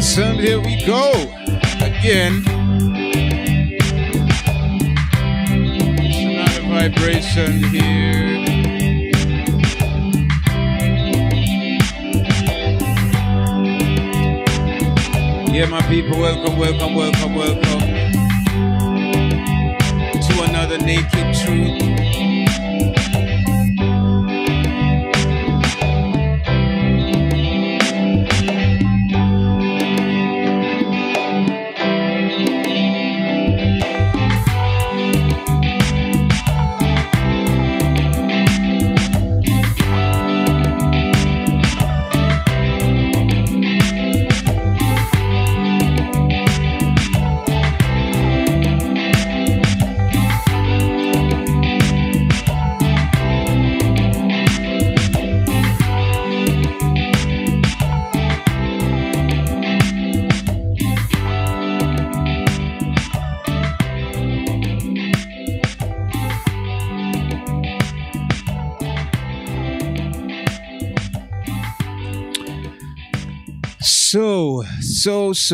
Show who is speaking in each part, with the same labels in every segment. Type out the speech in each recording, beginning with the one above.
Speaker 1: Yes, and here we go again. It's another vibration here. Yeah, my people, welcome to another Naked Truth.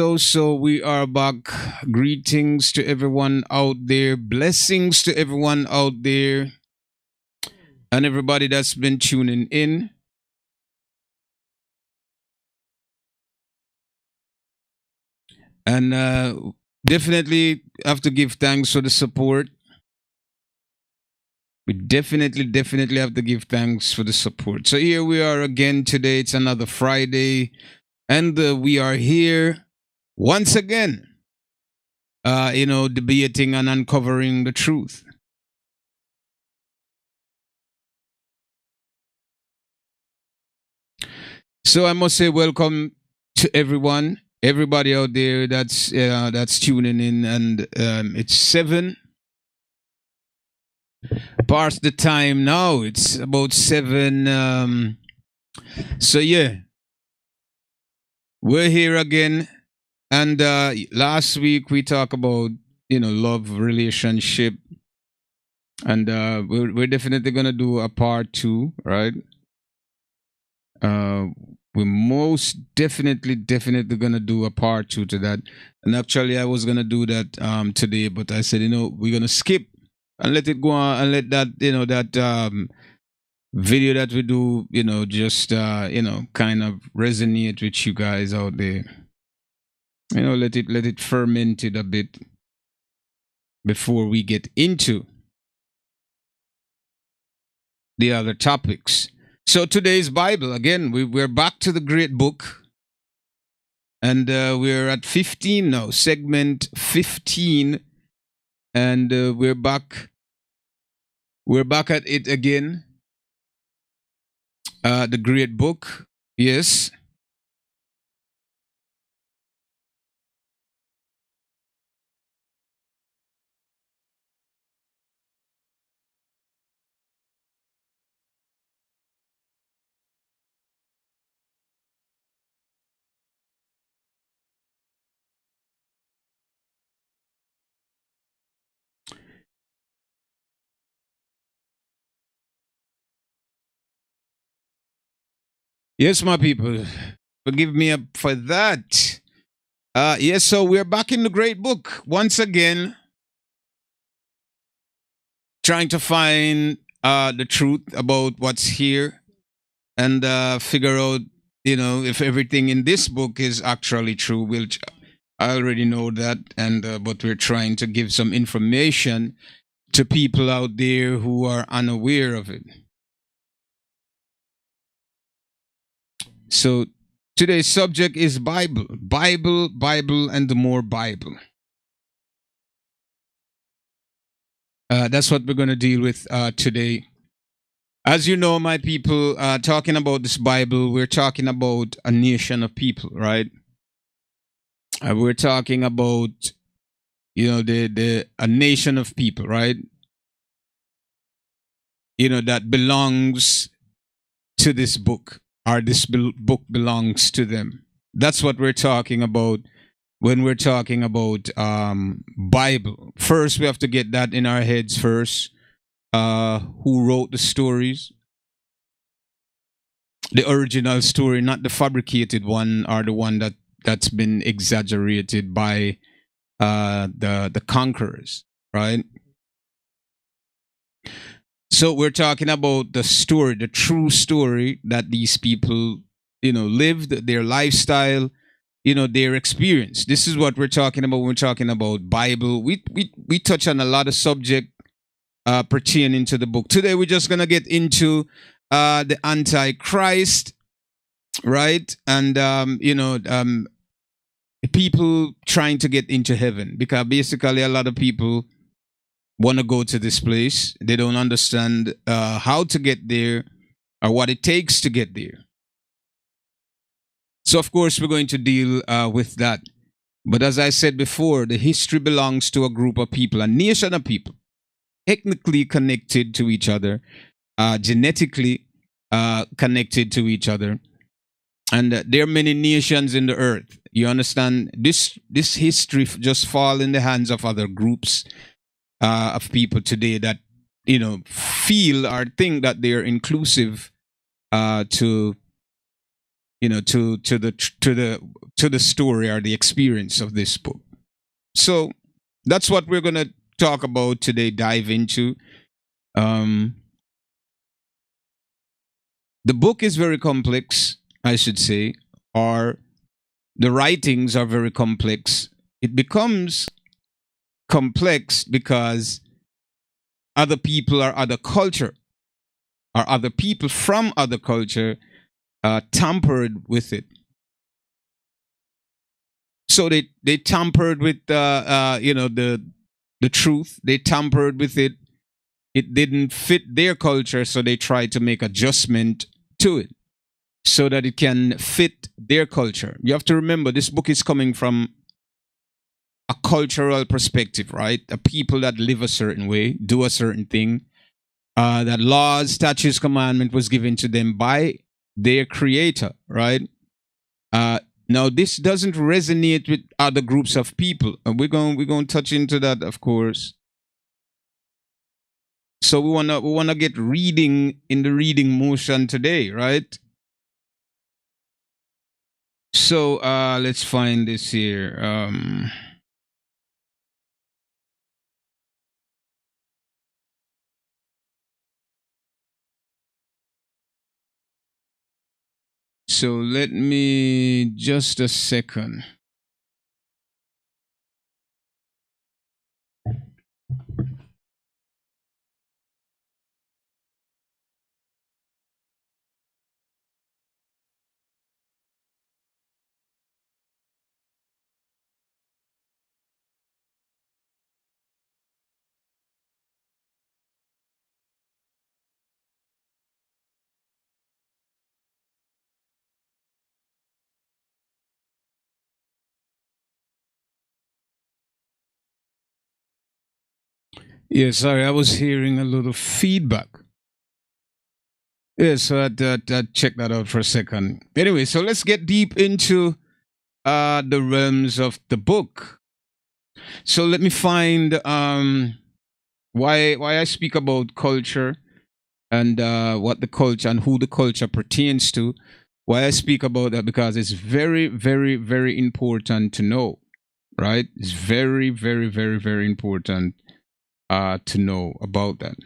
Speaker 1: So we are back. Greetings to everyone out there. Blessings to everyone out there. And everybody that's been tuning in. And definitely have to give thanks for the support. We definitely have to give thanks for the support. So here we are again today. It's another Friday. And we are here once again, debating and uncovering the truth. So I must say welcome to everybody out there that's tuning in. And it's 7 past the time now. It's about 7. So yeah. We're here again, and last week we talked about love, relationship, and we're definitely gonna do a part 2, right? We're most definitely gonna do a part 2 to that, and actually I was gonna do that today, but I said we're gonna skip and let it go on and let that that video that we do, just kind of resonate with you guys out there. Let it ferment it a bit before we get into the other topics. So today's Bible, again, we're back to the great book. And we're at 15 now, segment 15. And we're back at it again. The great book, yes. Yes, my people, forgive me for that. Yes, so we're back in the great book once again, trying to find the truth about what's here and figure out, if everything in this book is actually true. Which I already know that, and but we're trying to give some information to people out there who are unaware of it. So today's subject is Bible, and more Bible. That's what we're going to deal with today. As you know, my people, talking about this Bible, we're talking about a nation of people, right? We're talking about, a nation of people, right? That belongs to this book. Or this book belongs to them. That's what we're talking about when we're talking about Bible. First, we have to get that in our heads first. Who wrote the stories? The original story, not the fabricated one or the one that that's been exaggerated by the conquerors, right? So we're talking about the story, the true story that these people, lived, their lifestyle, their experience. This is what we're talking about when we're talking about Bible. We touch on a lot of subject pertaining to the book. Today we're just gonna get into the Antichrist, right? And people trying to get into heaven, because basically a lot of people want to go to this place. They don't understand how to get there or what it takes to get there. So, of course, we're going to deal with that. But as I said before, the history belongs to a group of people, a nation of people, ethnically connected to each other, genetically connected to each other. And there are many nations in the earth. You understand? This history just fall in the hands of other groups of people today that feel or think that they're inclusive to the story or the experience of this book. So that's what we're gonna talk about today. Dive into. The book is very complex, I should say, or the writings are very complex. It becomes complex because other people or other culture or other people from other culture tampered with it. So they tampered with the truth. They tampered with it. It didn't fit their culture, so they tried to make adjustment to it so that it can fit their culture. You have to remember, this book is coming from a cultural perspective, right? A people that live a certain way, do a certain thing, that laws, statutes, commandment was given to them by their creator, right? Now this doesn't resonate with other groups of people, and we're going to touch into that, of course. So we wanna get reading in the reading motion today, right? So let's find this here. So let me just a second. Yeah, sorry, I was hearing a little feedback. Yeah, so I'd check that out for a second. Anyway, so let's get deep into the realms of the book. So let me find why I speak about culture and what the culture and who the culture pertains to. Why I speak about that, because it's very, very, very important to know, right? It's very, very, very, very important to know about that.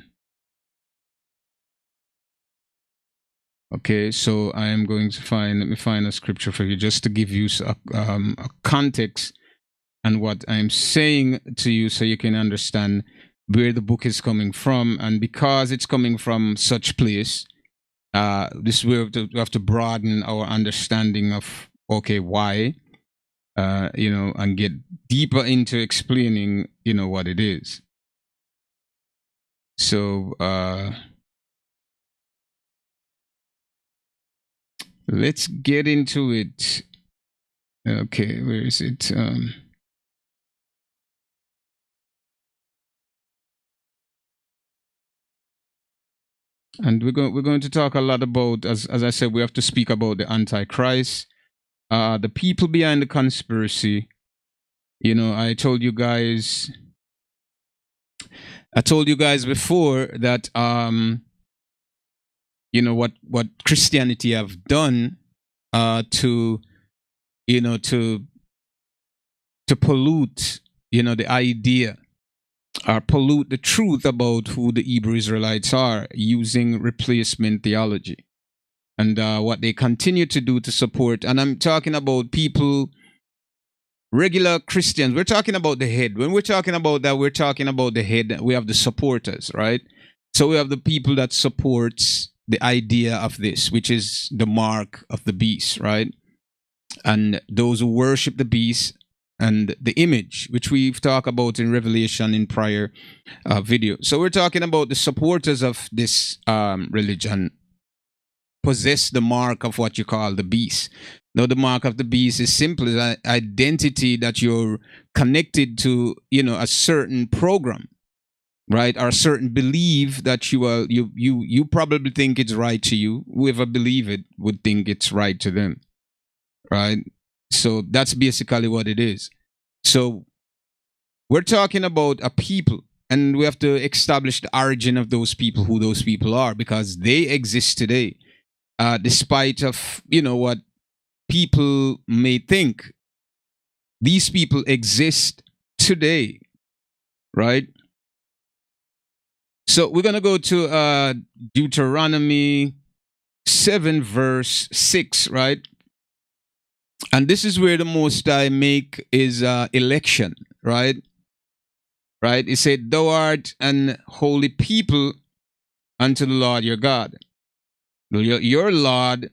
Speaker 1: Okay, so I am going to let me find a scripture for you just to give you a context and what I'm saying to you so you can understand where the book is coming from. And because it's coming from such place, this we have to broaden our understanding of, okay, why, and get deeper into explaining, what it is. So, let's get into it. Okay, where is it? And we're going to talk a lot about, as I said, we have to speak about the Antichrist, the people behind the conspiracy. I told you guys before that what Christianity have done to to pollute, the idea, or pollute the truth about who the Hebrew Israelites are using replacement theology. And what they continue to do to support, and I'm talking about people, regular Christians. We're talking about the head. When we're talking about that, we're talking about the head. We have the supporters, right? So we have the people that supports the idea of this, which is the mark of the beast, right? And those who worship the beast and the image, which we've talked about in Revelation in prior video. So we're talking about the supporters of this religion possess the mark of what you call the beast. Now, the mark of the beast is simply an identity that you're connected to, a certain program, right, or a certain belief that you probably think it's right to you. Whoever believe it would think it's right to them, right? So that's basically what it is. So we're talking about a people, and we have to establish the origin of those people, who those people are, because they exist today, despite of what people may think. These people exist today, right? So we're going to go to Deuteronomy 7 verse 6, right? And this is where the Most High make is election, right? Right? He said, "Thou art an holy people unto the Lord your God." Your Lord,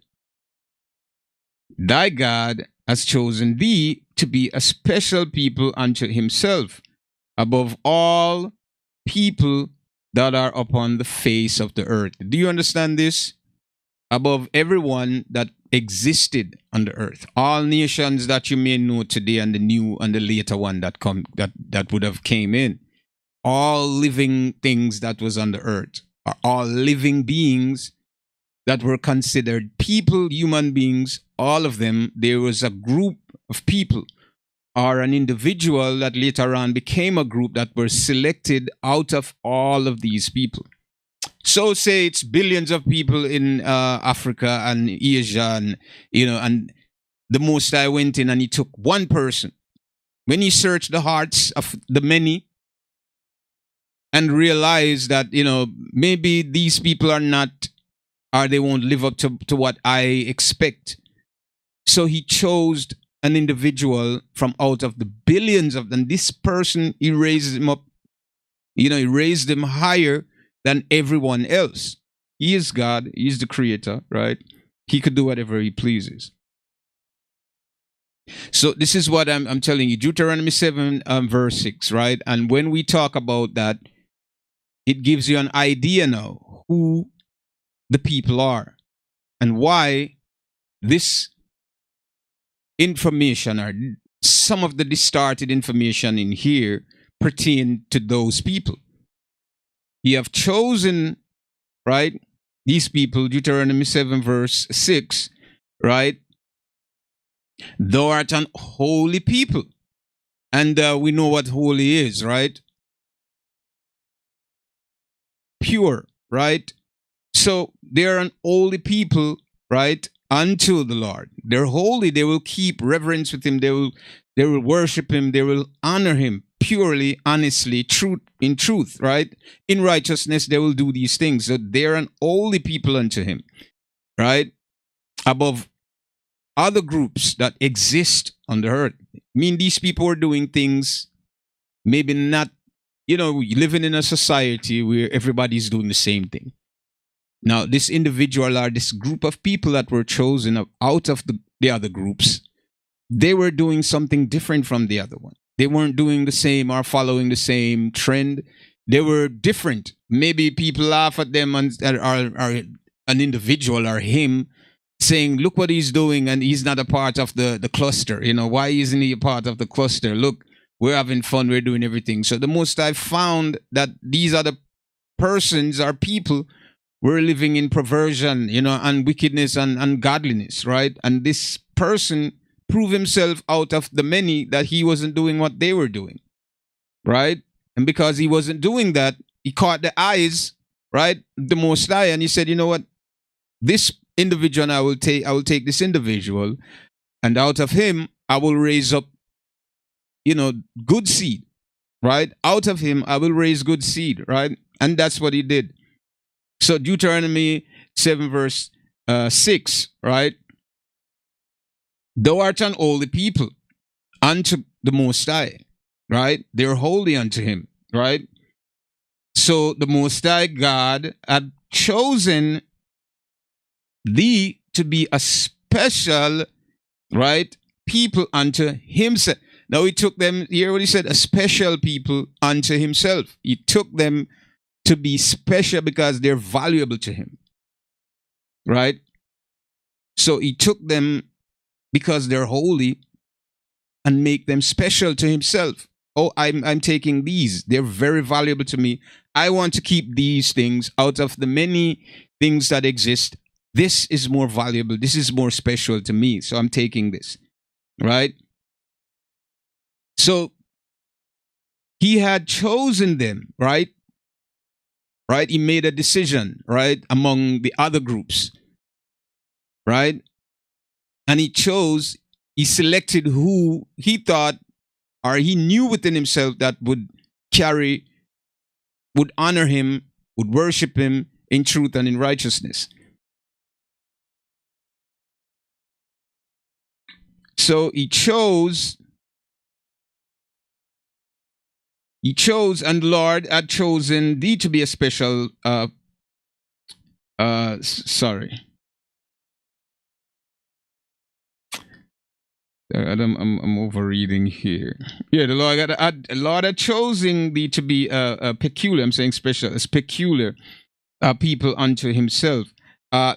Speaker 1: thy God, has chosen thee to be a special people unto himself, above all people that are upon the face of the earth. Do you understand this? Above everyone that existed on the earth, all nations that you may know today, and the new and the later one that would have came in, all living things that was on the earth, are all living beings that were considered people, human beings, all of them. There was a group of people or an individual that later on became a group that were selected out of all of these people. So say it's billions of people in Africa and Asia, and and the Most High went in and he took one person. When he searched the hearts of the many and realized that maybe these people are not, or they won't live up to what I expect. So he chose an individual from out of the billions of them. This person, he raised him up, he raised him higher than everyone else. He is God, he is the creator, right? He could do whatever he pleases. So this is what I'm telling you, Deuteronomy 7 verse 6, right? And when we talk about that, it gives you an idea now who the people are and why this information, or some of the distorted information in here, pertain to those people. He have chosen, right, these people, Deuteronomy 7 verse 6, right? Thou art an holy people. And we know what holy is, right? Pure, right? So they're an holy people, right, unto the Lord. They're holy. They will keep reverence with him. They will worship him. They will honor him purely, honestly, in truth, right? In righteousness, they will do these things. So they're an holy people unto him, right? Above other groups that exist on the earth. I mean, these people are doing things, maybe not, living in a society where everybody's doing the same thing. Now, this individual or this group of people that were chosen out of the other groups, they were doing something different from the other one. They weren't doing the same or following the same trend. They were different. Maybe people laugh at them and are an individual or him saying, look what he's doing, and he's not a part of the cluster. Why isn't he a part of the cluster? Look, we're having fun, we're doing everything. So the Most High found that these other persons or people were living in perversion, and wickedness and ungodliness, right? And this person proved himself out of the many that he wasn't doing what they were doing, right? And because he wasn't doing that, he caught the eyes, right, the Most High, and he said, you know what? This individual, I will take this individual, and out of him, I will raise up, good seed, right? Out of him, I will raise good seed, right? And that's what he did. So Deuteronomy 7, verse 6, right? Thou art an holy people unto the Most High, right? They're holy unto him, right? So the Most High God had chosen thee to be a special, right, people unto himself. Now he took them, here what he said, a special people unto himself. He took them to be special because they're valuable to him, right? So he took them because they're holy and make them special to himself. Oh, I'm taking these. They're very valuable to me. I want to keep these things out of the many things that exist. This is more valuable. This is more special to me. So I'm taking this, right? So he had chosen them, right? Right? He made a decision, right? Among the other groups, right? And he selected who he thought or he knew within himself that would honor him, would worship him in truth and in righteousness. So he chose, and the Lord had chosen thee to be a special, sorry. I'm overreading here. Yeah, the Lord had chosen thee to be a peculiar. I'm saying special, as peculiar people unto himself.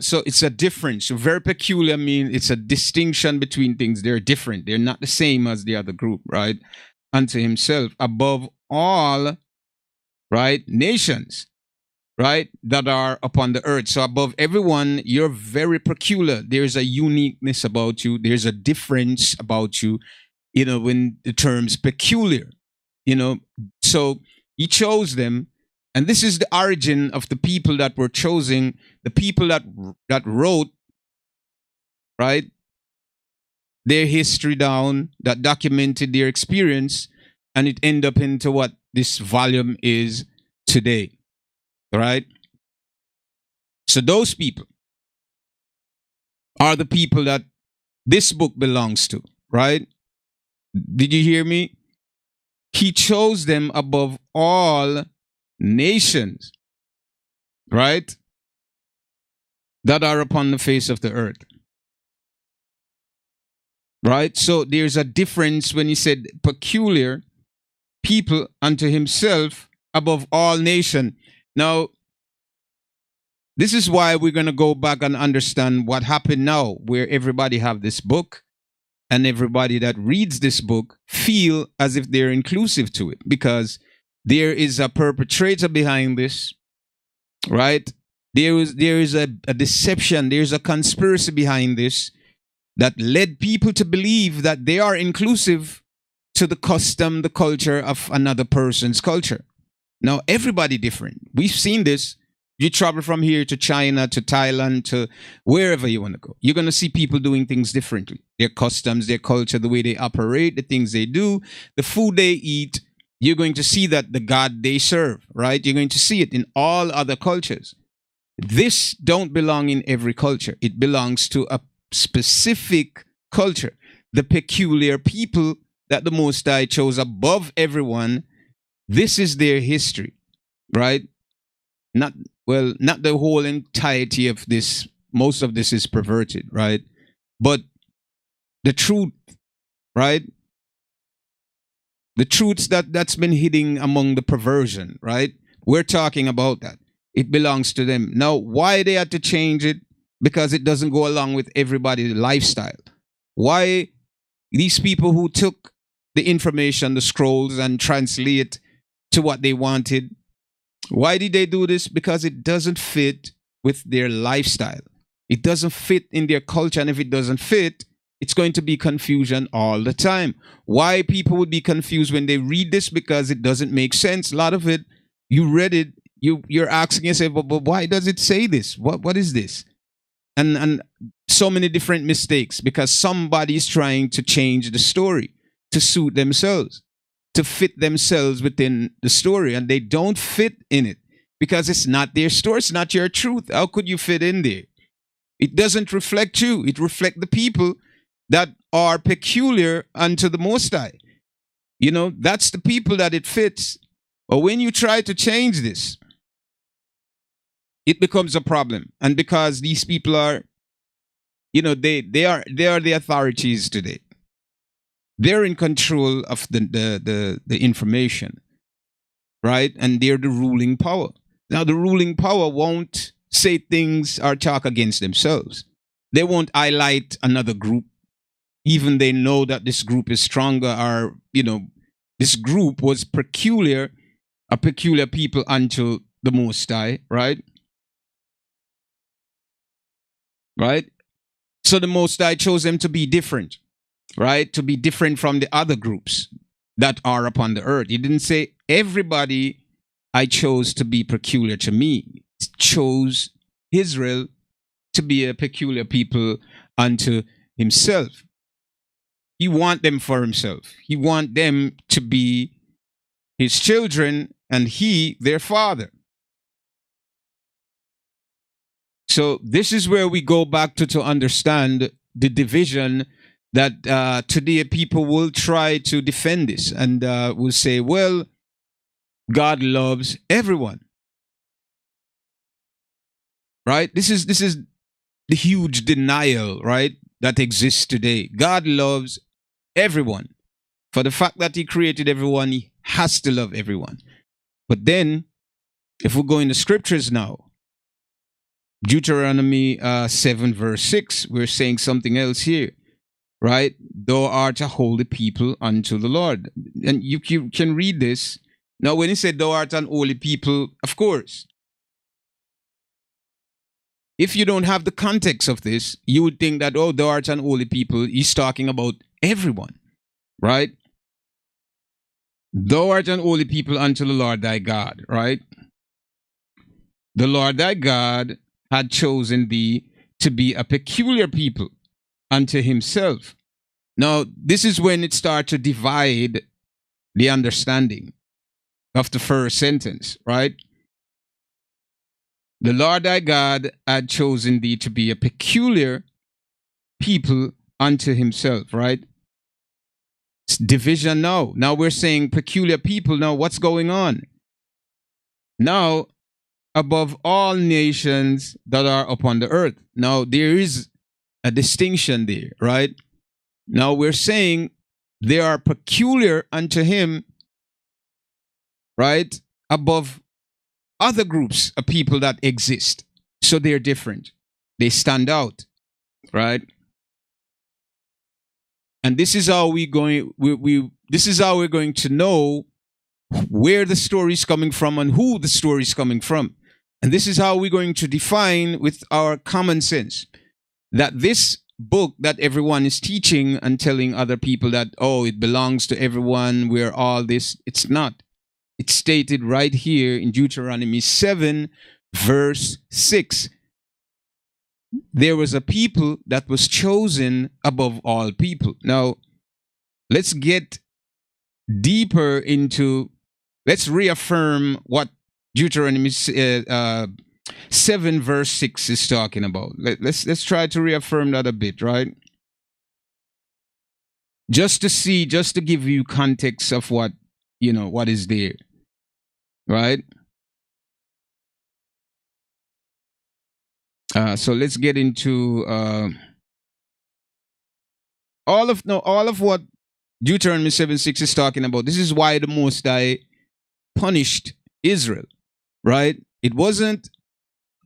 Speaker 1: So it's a difference. So very peculiar means it's a distinction between things. They're different. They're not the same as the other group, right? Unto himself, above all, right, nations, right, that are upon the earth. So above everyone, you're very peculiar. There's a uniqueness about you. There's a difference about you, when the term's peculiar, So he chose them. And this is the origin of the people that were chosen, the people that wrote, right, their history down, that documented their experience, and it ended up into what this volume is today, right? So those people are the people that this book belongs to, right? Did you hear me? He chose them above all nations, right, that are upon the face of the earth, right? So there's a difference when he said peculiar people unto himself above all nation. Now, this is why we're going to go back and understand what happened now, where everybody have this book and everybody that reads this book feel as if they're inclusive to it, because there is a perpetrator behind this, right? There is a deception, there's a conspiracy behind this that led people to believe that they are inclusive to the custom, the culture of another person's culture. Now, everybody different. We've seen this. You travel from here to China, to Thailand, to wherever you want to go. You're going to see people doing things differently. Their customs, their culture, the way they operate, the things they do, the food they eat. You're going to see that the God they serve, right? You're going to see it in all other cultures. This don't belong in every culture. It belongs to a specific culture. The peculiar people that the Most High chose above everyone, this is their history, right? Not the whole entirety of this. Most of this is perverted, right? But the truth, right? The truths that's been hidden among the perversion, right? We're talking about that. It belongs to them. Now, why they had to change it? Because it doesn't go along with everybody's lifestyle. Why these people who took the information, the scrolls, and translate to what they wanted, why did they do this? Because it doesn't fit with their lifestyle. It doesn't fit in their culture. And if it doesn't fit, it's going to be confusion all the time. Why people would be confused when they read this? Because it doesn't make sense. A lot of it, you read it, you're asking yourself, but why does it say this? What is this? and so many different mistakes because somebody's trying to change the story to suit themselves, to fit themselves within the story, and they don't fit in it because it's not their story, it's not your truth. How could you fit in there? It doesn't reflect you. It reflects the people that are peculiar unto the Most High. You know, that's the people that it fits. But when you try to change this, it becomes a problem. And because these people are, you know, they are the authorities today. They're in control of the information, right? And they're the ruling power. Now, the ruling power won't say things or talk against themselves. They won't highlight another group, even they know that this group is stronger, or, you know, this group was peculiar, a peculiar people unto the Most High, right? Right? So the Most High chose them to be different, right? To be different from the other groups that are upon the earth. He didn't say everybody I chose to be peculiar to me. He chose Israel to be a peculiar people unto himself. He want them for himself. He want them to be his children and he their father. So this is where we go back to understand the division that today people will try to defend this and will say, well, God loves everyone. Right? This is the huge denial, right, that exists today. God loves everyone. For the fact that he created everyone, he has to love everyone. But then, if we go in the scriptures now, Deuteronomy 7 verse 6, we're saying something else here, right? Thou art a holy people unto the Lord. And you can read this. Now, when he said thou art an holy people, of course, if you don't have the context of this, you would think that, oh, thou art an holy people, he's talking about everyone, right? Thou art an holy people unto the Lord thy God, right? The Lord thy God had chosen thee to be a peculiar people unto himself. Now, this is when it starts to divide the understanding of the first sentence, right? The Lord thy God had chosen thee to be a peculiar people unto himself, right? It's division now. Now we're saying peculiar people. Now what's going on? Now, above all nations that are upon the earth. Now there is a distinction there, right? Now we're saying they are peculiar unto him, right? Above other groups of people that exist. So they're different. They stand out, right? And this is how we this is how we're going to know where the story is coming from and who the story is coming from. And this is how we're going to define with our common sense that this book that everyone is teaching and telling other people that, oh, it belongs to everyone, we're all this, it's not. It's stated right here in Deuteronomy 7, verse 6. There was a people that was chosen above all people. Now, let's get deeper into, let's reaffirm what Deuteronomy 7 verse 6 is talking about. Let's try to reaffirm that a bit, right? Just to see, just to give you context of what, you know, what is there, right? So let's get into all of what Deuteronomy 7:6 is talking about. This is why the Most High punished Israel, right? It wasn't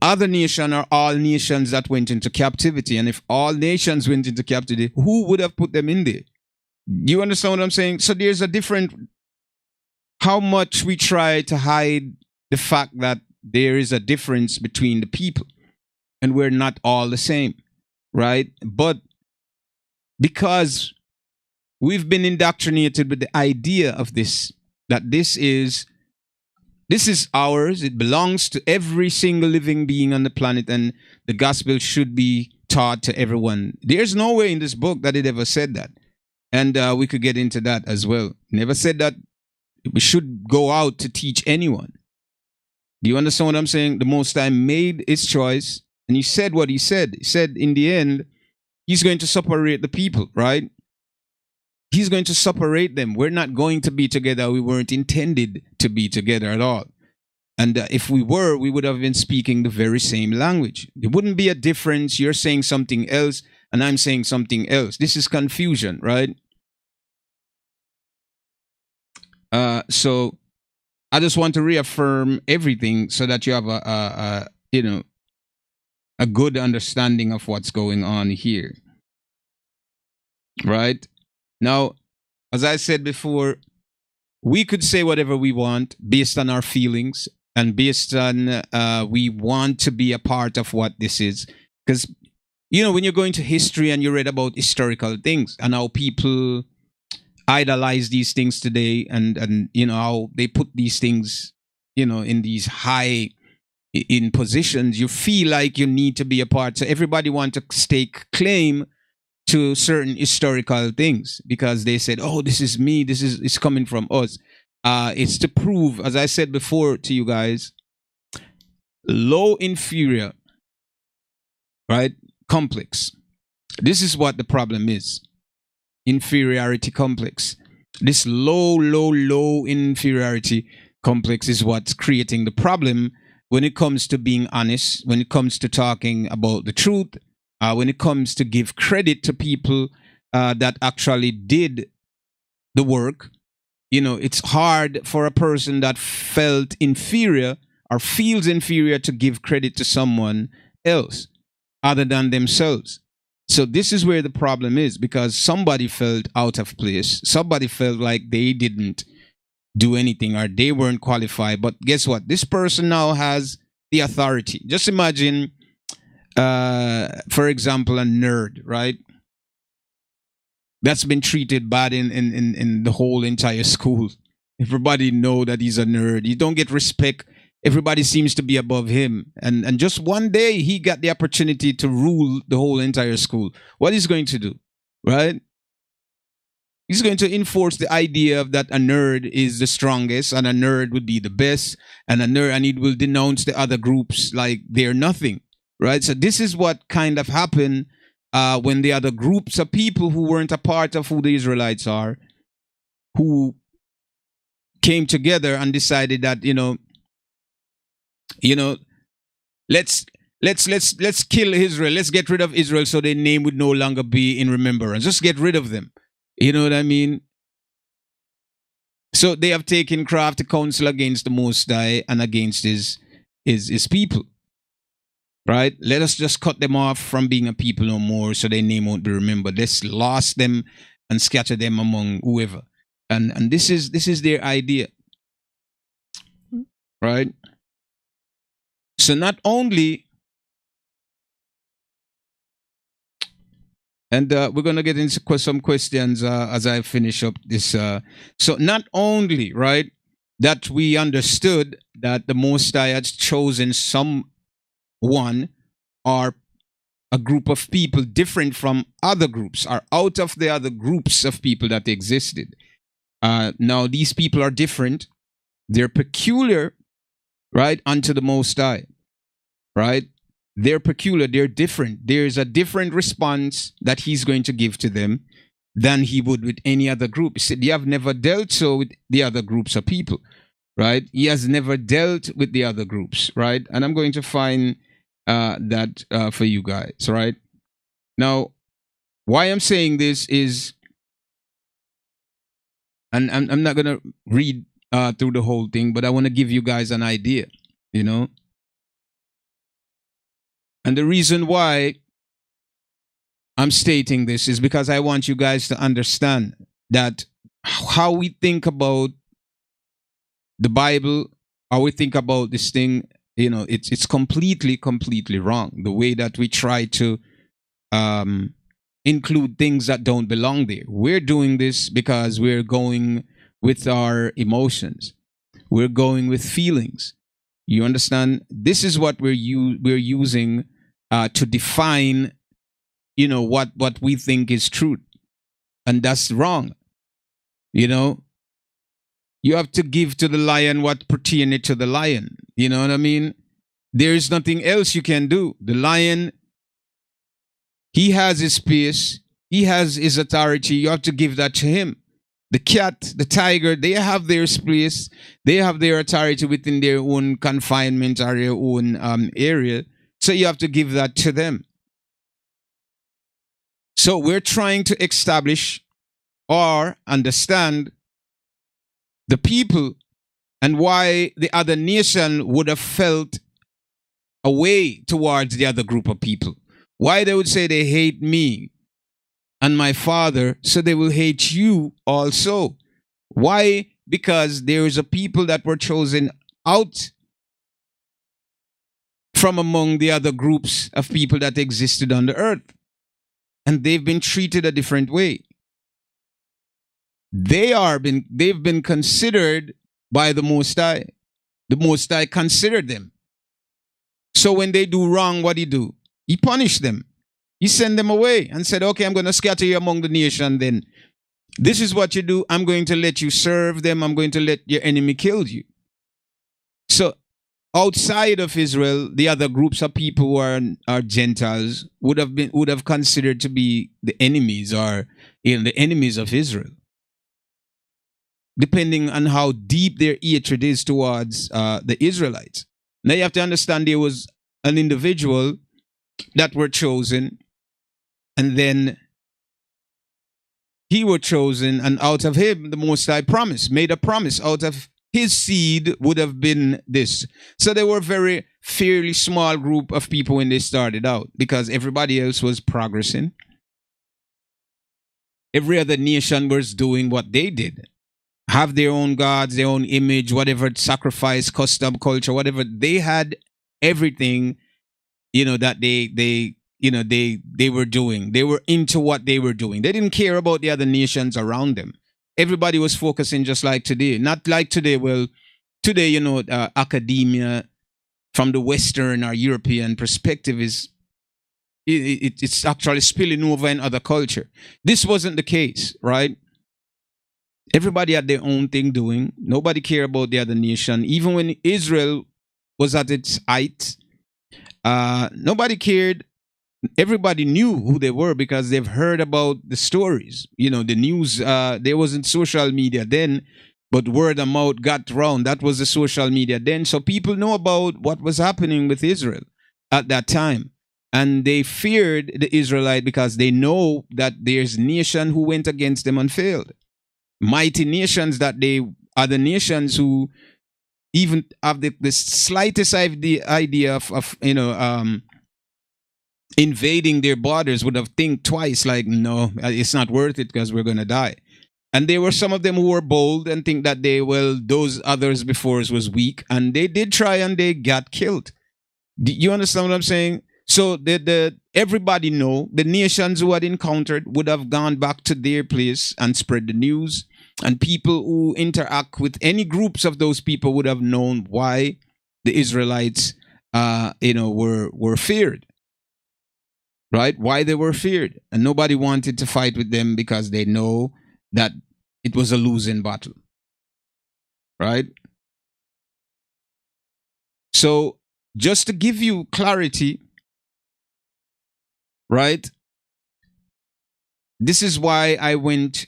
Speaker 1: other nation or all nations that went into captivity. And if all nations went into captivity, who would have put them in there? You understand what I'm saying? So there's a different, how much we try to hide the fact that there is a difference between the people and we're not all the same, right? But because we've been indoctrinated with the idea of this, that this is This is ours. It belongs to every single living being on the planet, and the gospel should be taught to everyone. There's no way in this book that it ever said that. And we could get into that as well. Never said that we should go out to teach anyone. Do you understand what I'm saying? The Most High made his choice, and he said what he said. He said in the end, he's going to separate the people, right? He's going to separate them. We're not going to be together. We weren't intended to be together at all. And if we were, we would have been speaking the very same language. There wouldn't be a difference. You're saying something else, and I'm saying something else. This is confusion, right? So I just want to reaffirm everything so that you have a good understanding of what's going on here, right? Now, as I said before, we could say whatever we want based on our feelings and based on we want to be a part of what this is. Because, when you're going to history and you read about historical things and how people idolize these things today, and how they put these things, in these high in positions, you feel like you need to be a part. So everybody want to stake claim to certain historical things because they said, oh, this is me, this is it's coming from us. It's to prove, as I said before to you guys, low inferior, right, complex. This is what the problem is. Inferiority complex. This low inferiority complex is what's creating the problem when it comes to being honest, when it comes to talking about the truth, when it comes to give credit to people that actually did the work. It's hard for a person that felt inferior or feels inferior to give credit to someone else other than themselves. So this is where the problem is, because somebody felt out of place. Somebody felt like they didn't do anything or they weren't qualified. But guess what? This person now has the authority. Just imagine, for example, a nerd, right? That's been treated bad in the whole entire school. Everybody know that he's a nerd. You don't get respect. Everybody seems to be above him. And just one day, he got the opportunity to rule the whole entire school. What he's going to do, right? He's going to enforce the idea of that a nerd is the strongest and a nerd would be the best, and he will denounce the other groups like they're nothing, right? So this is what kind of happened when the other groups of people who weren't a part of who the Israelites are, who came together and decided that, let's kill Israel. Let's get rid of Israel so their name would no longer be in remembrance. Just get rid of them. You know what I mean? So they have taken craft to counsel against the Most High and against his people. Right? Let us just cut them off from being a people no more so their name won't be remembered. Let's lost them and scatter them among whoever. And this is their idea. Right? So not only, and we're going to get into some questions as I finish up this. So not only, right, that we understood that the Most High had chosen someone or a group of people different from other groups or out of the other groups of people that existed. Now, these people are different. They're peculiar, right, unto the Most High, right? They're peculiar. They're different. There's a different response that he's going to give to them than he would with any other group. He said, you have never dealt so with the other groups of people, right? He has never dealt with the other groups, right? And I'm going to find that for you guys, right? Now, why I'm saying this is, and I'm not going to read through the whole thing, but I want to give you guys an idea, And the reason why I'm stating this is because I want you guys to understand that how we think about the Bible, how we think about this thing, it's completely wrong. The way that we try to include things that don't belong there. We're doing this because we're going with our emotions. We're going with feelings. You understand? This is what we're using to define, what we think is truth, and that's wrong. You know, you have to give to the lion what pertaineth to the lion. You know what I mean? There is nothing else you can do. The lion, he has his space, he has his authority. You have to give that to him. The cat, the tiger, they have their space, they have their authority within their own confinement or their own area. So you have to give that to them. So we're trying to establish or understand the people and why the other nation would have felt a way towards the other group of people. Why they would say they hate me and my father, so they will hate you also. Why? Because there is a people that were chosen out from among the other groups of people that existed on the earth. And they've been treated a different way. They've been considered by the Most High. The Most High considered them. So when they do wrong, what he do? He punished them. He sent them away and said, okay, I'm going to scatter you among the nation then. This is what you do. I'm going to let you serve them. I'm going to let your enemy kill you. So outside of Israel, the other groups of people who are Gentiles would have considered to be the enemies or the enemies of Israel, depending on how deep their hatred is towards the Israelites. Now you have to understand there was an individual that were chosen, and then he were chosen, and out of him the Most High made a promise. Out of his seed would have been this. So they were a very fairly small group of people when they started out, because everybody else was progressing. Every other nation was doing what they did. Have their own gods, their own image, whatever, sacrifice, custom, culture, whatever. They had everything, that they were doing. They were into what they were doing. They didn't care about the other nations around them. Everybody was focusing just like today. Not like today. Well, today, academia from the Western or European perspective it's actually spilling over in other culture. This wasn't the case, right? Everybody had their own thing doing. Nobody cared about the other nation. Even when Israel was at its height, nobody cared. Everybody knew who they were because they've heard about the stories. The news, there wasn't social media then, but word of mouth got round. That was the social media then. So people know about what was happening with Israel at that time. And they feared the Israelite because they know that there's nation who went against them and failed. Mighty nations that they are the nations who even have the slightest idea of invading their borders would have think twice, like, no, it's not worth it because we're going to die. And there were some of them who were bold and think that those others before us was weak, and they did try and they got killed. Do you understand what I'm saying? So everybody know the nations who had encountered would have gone back to their place and spread the news, and people who interact with any groups of those people would have known why the Israelites, were feared, right? Why they were feared, and nobody wanted to fight with them because they know that it was a losing battle, right? So just to give you clarity, right? This is why I went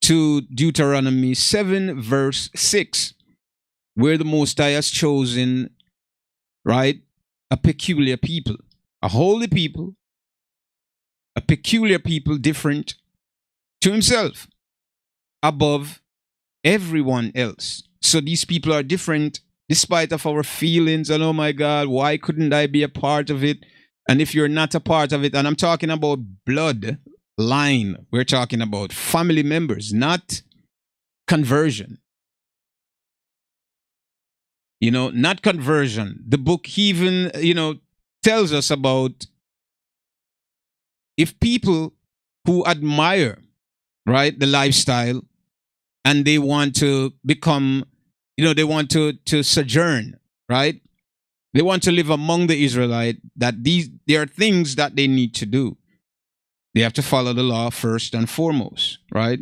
Speaker 1: to Deuteronomy 7 verse 6, where the Most High has chosen, right, a peculiar people, a holy people, a peculiar people different to himself, above everyone else. So these people are different despite of our feelings and, oh my God, why couldn't I be a part of it? And if you're not a part of it, and I'm talking about blood line, we're talking about family members, not conversion. Not conversion. The book even, tells us about if people who admire, right, the lifestyle, and they want to become, they want to sojourn, right? They want to live among the Israelite, that there are things that they need to do. They have to follow the law first and foremost, right?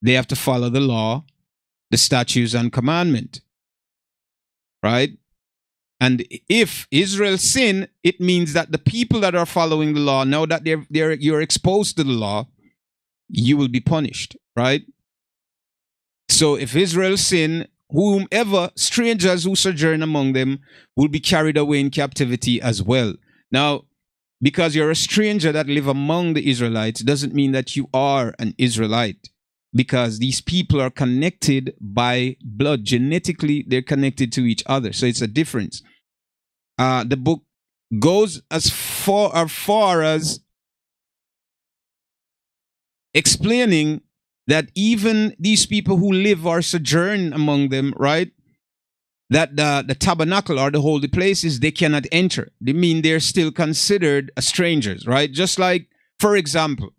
Speaker 1: They have to follow the law, the statutes and commandment, right? And if Israel sin, it means that the people that are following the law, now that you're exposed to the law, you will be punished, right? So if Israel sin, whomever, strangers who sojourn among them, will be carried away in captivity as well. Now, because you're a stranger that live among the Israelites doesn't mean that you are an Israelite, because these people are connected by blood. Genetically, they're connected to each other. So it's a difference. The book goes as far as explaining that even these people who live or sojourn among them, right, that the tabernacle or the holy places, they cannot enter. They mean they're still considered strangers, right? Just like, for example,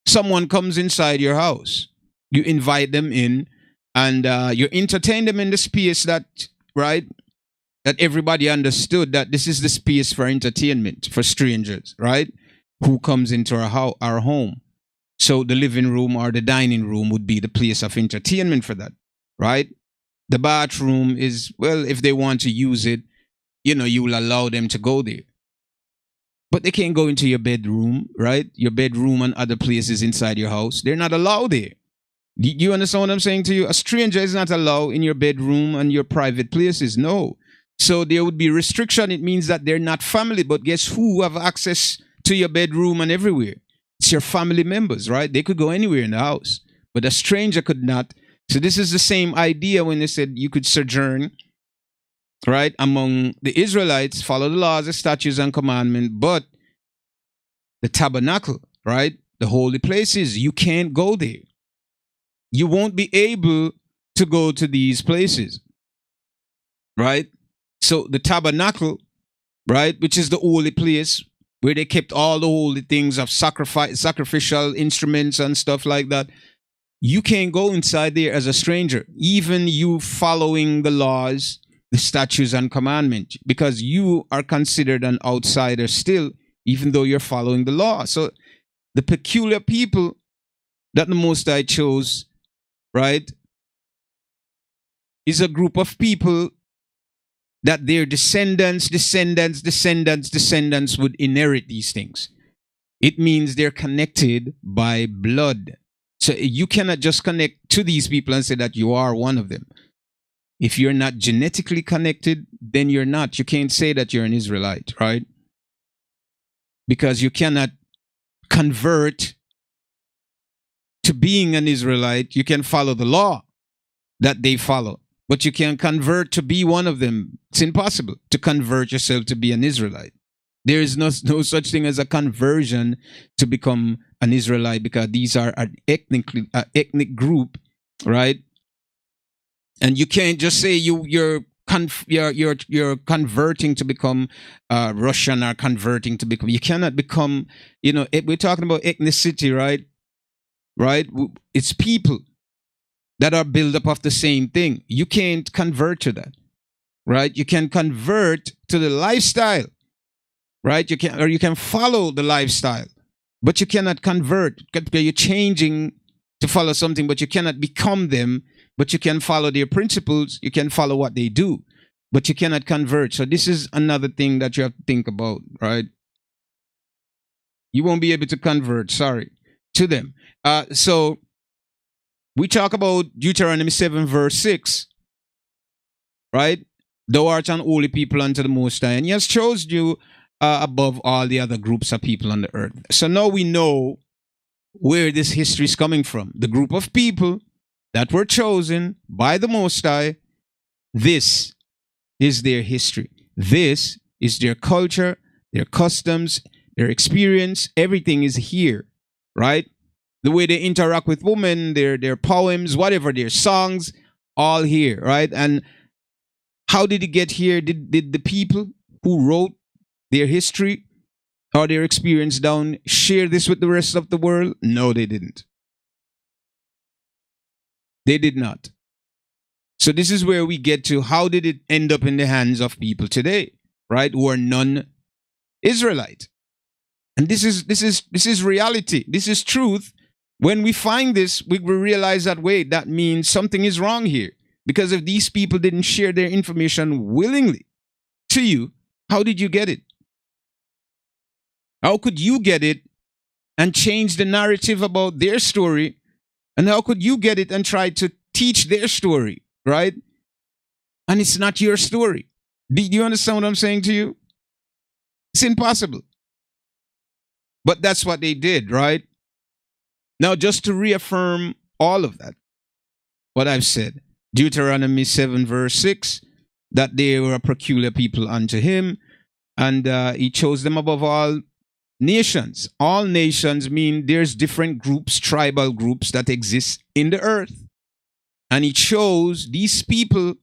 Speaker 1: someone comes inside your house, you invite them in, and you entertain them in the space that, right, that everybody understood that this is the space for entertainment for strangers, right, who comes into our home. So the living room or the dining room would be the place of entertainment for that, right? The bathroom is, well, if they want to use it, you will allow them to go there. But they can't go into your bedroom, right? Your bedroom and other places inside your house. They're not allowed there. Do you understand what I'm saying to you? A stranger is not allowed in your bedroom and your private places. No. So there would be restriction. It means that they're not family. But guess who have access to your bedroom and everywhere? It's your family members, right? They could go anywhere in the house. But a stranger could not. So this is the same idea when they said you could sojourn, right, among the Israelites, follow the laws, the statutes, and commandments, but the tabernacle, right, the holy places, you can't go there. You won't be able to go to these places, right? So the tabernacle, right, which is the holy place where they kept all the holy things of sacrificial instruments and stuff like that, you can't go inside there as a stranger, even you following the laws, the statutes and commandments, because you are considered an outsider still, even though you're following the law. So the peculiar people that the Most High chose, right, is a group of people that their descendants would inherit these things. It means they're connected by blood. So you cannot just connect to these people and say that you are one of them. If you're not genetically connected, then you're not. You can't say that you're an Israelite, right? Because you cannot convert to being an Israelite. You can follow the law that they follow, but you can't convert to be one of them. It's impossible to convert yourself to be an Israelite. There is no such thing as a conversion to become an Israelite, because these are an ethnic group, right? And you can't just say you're converting to become Russian or converting to become. You cannot become. We're talking about ethnicity, right? Right? It's people that are built up of the same thing. You can't convert to that, right? You can convert to the lifestyle, right? You can follow the lifestyle, but you cannot convert. You're changing to follow something, but you cannot become them. But you can follow their principles. You can follow what they do, but you cannot convert. So this is another thing that you have to think about, right? You won't be able to convert, sorry, to them. So we talk about Deuteronomy 7 verse 6, right? Thou art an holy people unto the Most High, and he has chosen you above all the other groups of people on the earth. So now we know where this history is coming from. The group of people that were chosen by the Most High, this is their history. This is their culture, their customs, their experience. Everything is here, right? The way they interact with women, their poems, whatever, their songs, all here, right? And how did it get here? Did the people who wrote their history or their experience down share this with the rest of the world? No, they didn't. They did not. So this is where we get to how did it end up in the hands of people today, right? Who are non-Israelite. And this is reality. This is truth. When we find this, we will realize that, wait, that means something is wrong here. Because if these people didn't share their information willingly to you, how did you get it? How could you get it and change the narrative about their story? And how could you get it and try to teach their story, right? And it's not your story. Do you understand what I'm saying to you? It's impossible. But that's what they did, right? Now, just to reaffirm all of that, what I've said, Deuteronomy 7 verse 6, that they were a peculiar people unto him, and he chose them above all nations. All nations mean there's different groups, tribal groups that exist in the earth. And he chose these people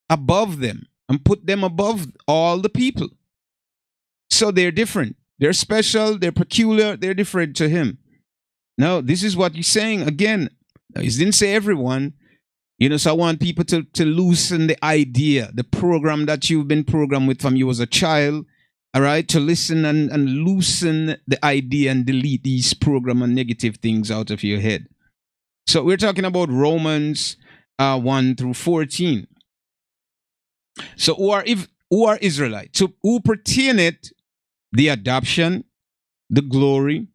Speaker 1: above them and put them above all the people. So they're different. They're special, they're peculiar, they're different to him. Now, this is what he's saying again. He didn't say everyone. So I want people to loosen the idea, the program that you've been programmed with from you as a child, all right, to listen and loosen the idea and delete these program and negative things out of your head. So we're talking about Romans 1 through 14. So who are Israelites? So who pertaineth the adoption, the glory,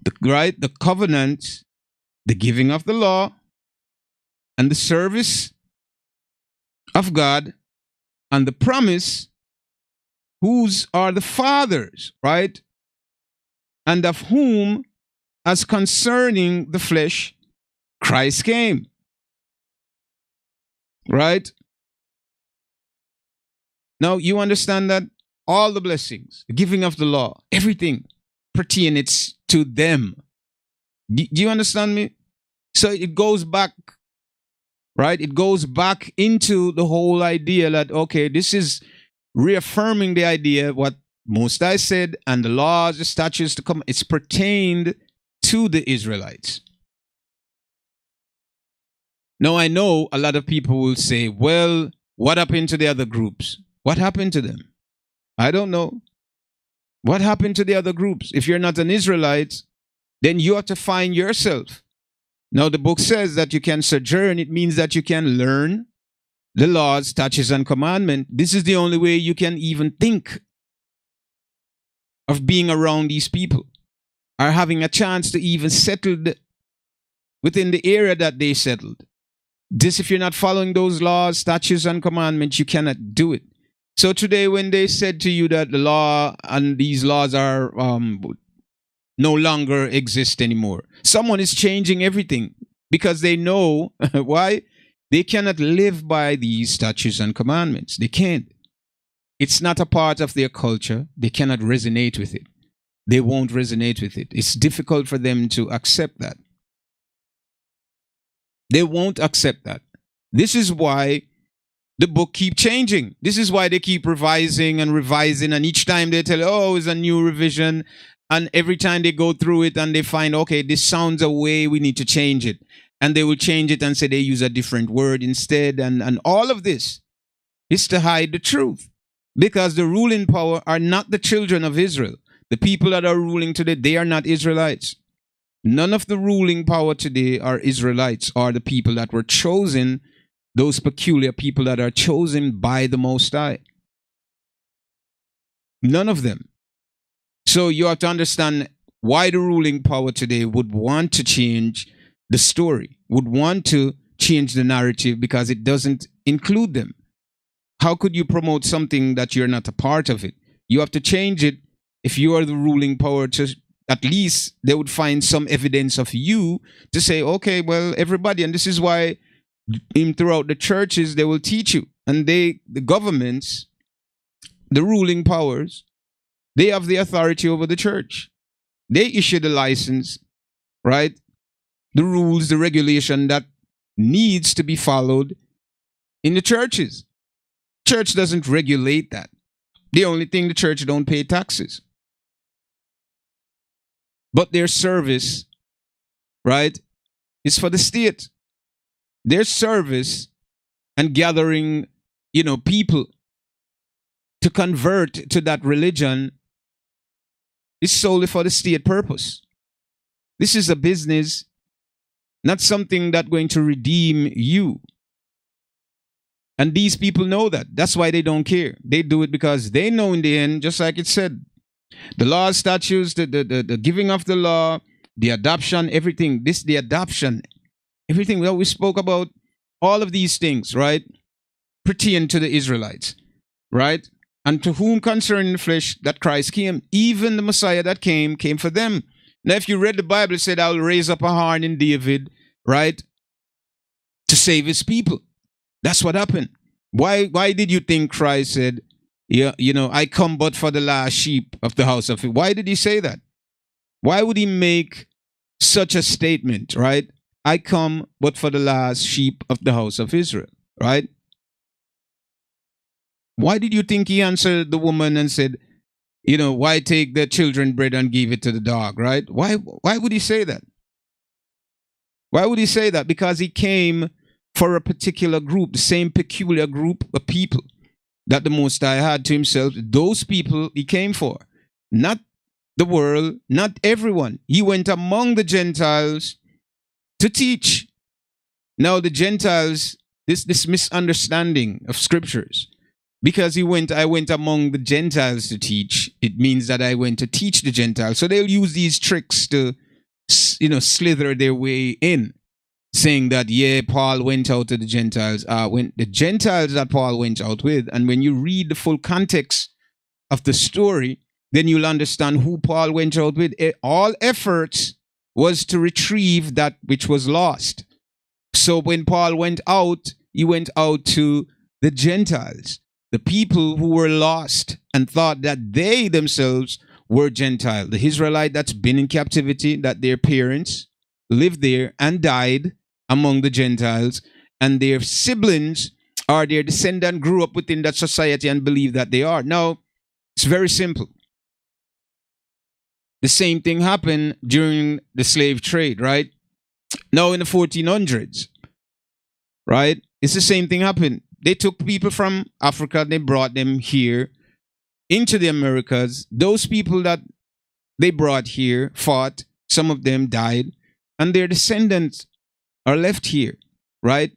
Speaker 1: the covenant, the giving of the law, and the service of God, and the promise, whose are the fathers, right? And of whom, as concerning the flesh, Christ came. Right? Now, you understand that all the blessings, the giving of the law, everything pertains to them. Do you understand me? So it goes back, right? It goes back into the whole idea that, okay, this is reaffirming the idea what Most High said, and the laws, the statutes to come, it's pertained to the Israelites. Now, I know a lot of people will say, well, what happened to the other groups? What happened to them? I don't know. What happened to the other groups? If you're not an Israelite, then you have to find yourself. Now, the book says that you can sojourn. It means that you can learn the laws, statutes, and commandments. This is the only way you can even think of being around these people or having a chance to even settle within the area that they settled. This, if you're not following those laws, statutes, and commandments, you cannot do it. So today, when they said to you that the law and these laws are no longer exist anymore, someone is changing everything because they know why. They cannot live by these statutes and commandments. They can't. It's not a part of their culture. They cannot resonate with it. They won't resonate with it. It's difficult for them to accept that. They won't accept that. This is why the book keeps changing. This is why they keep revising and revising. And each time they tell, oh, it's a new revision. And every time they go through it and they find, okay, this sounds a way, we need to change it. And they will change it and say they use a different word instead. And all of this is to hide the truth. Because the ruling power are not the children of Israel. The people that are ruling today, they are not Israelites. None of the ruling power today are Israelites, or the people that were chosen, those peculiar people that are chosen by the Most High. None of them. So you have to understand why the ruling power today would want to change the story, would want to change the narrative because it doesn't include them. How could you promote something that you're not a part of it? You have to change it if you are the ruling power to at least they would find some evidence of you to say, okay, well, everybody, and this is why throughout the churches, they will teach you. And the governments, the ruling powers, they have the authority over the church. They issue the license, right? The rules, the regulation that needs to be followed in the churches. Church doesn't regulate that. The only thing the church don't pay taxes. But their service, right, is for the state. Their service and gathering, people to convert to that religion is solely for the state purpose. This is a business, not something that's going to redeem you. And these people know that. That's why they don't care. They do it because they know in the end, just like it said, the law, statutes, the giving of the law, the adoption, everything, the adoption, everything that we spoke about, all of these things, right, pertain to the Israelites, right? And to whom concerning the flesh that Christ came, even the Messiah that came for them. Now, if you read the Bible, it said, I'll raise up a horn in David, right, to save his people. That's what happened. Why did you think Christ said, yeah, I come but for the last sheep of the house of Israel? Why did he say that? Why would he make such a statement, right? I come but for the last sheep of the house of Israel, right? Why did you think he answered the woman and said, why take the children bread and give it to the dog, right? Why would he say that? Why would he say that? Because he came for a particular group, the same peculiar group of people that the Most High had to himself. Those people he came for, not the world, not everyone. He went among the Gentiles to teach. Now the Gentiles, this misunderstanding of scriptures, because I went among the Gentiles to teach, it means that I went to teach the Gentiles. So they'll use these tricks to, slither their way in, saying that, yeah, Paul went out to the Gentiles. When the Gentiles that Paul went out with, and when you read the full context of the story, then you'll understand who Paul went out with. All efforts was to retrieve that which was lost. So when Paul went out, he went out to the Gentiles, the people who were lost and thought that they themselves were Gentile. The Israelite that's been in captivity, that their parents lived there and died among the Gentiles, and their siblings or their descendant grew up within that society and believed that they are. Now, it's very simple. The same thing happened during the slave trade, right? Now in the 1400s, right? It's the same thing happened. They took people from Africa, they brought them here into the Americas. Those people that they brought here fought, some of them died, and their descendants are left here, right?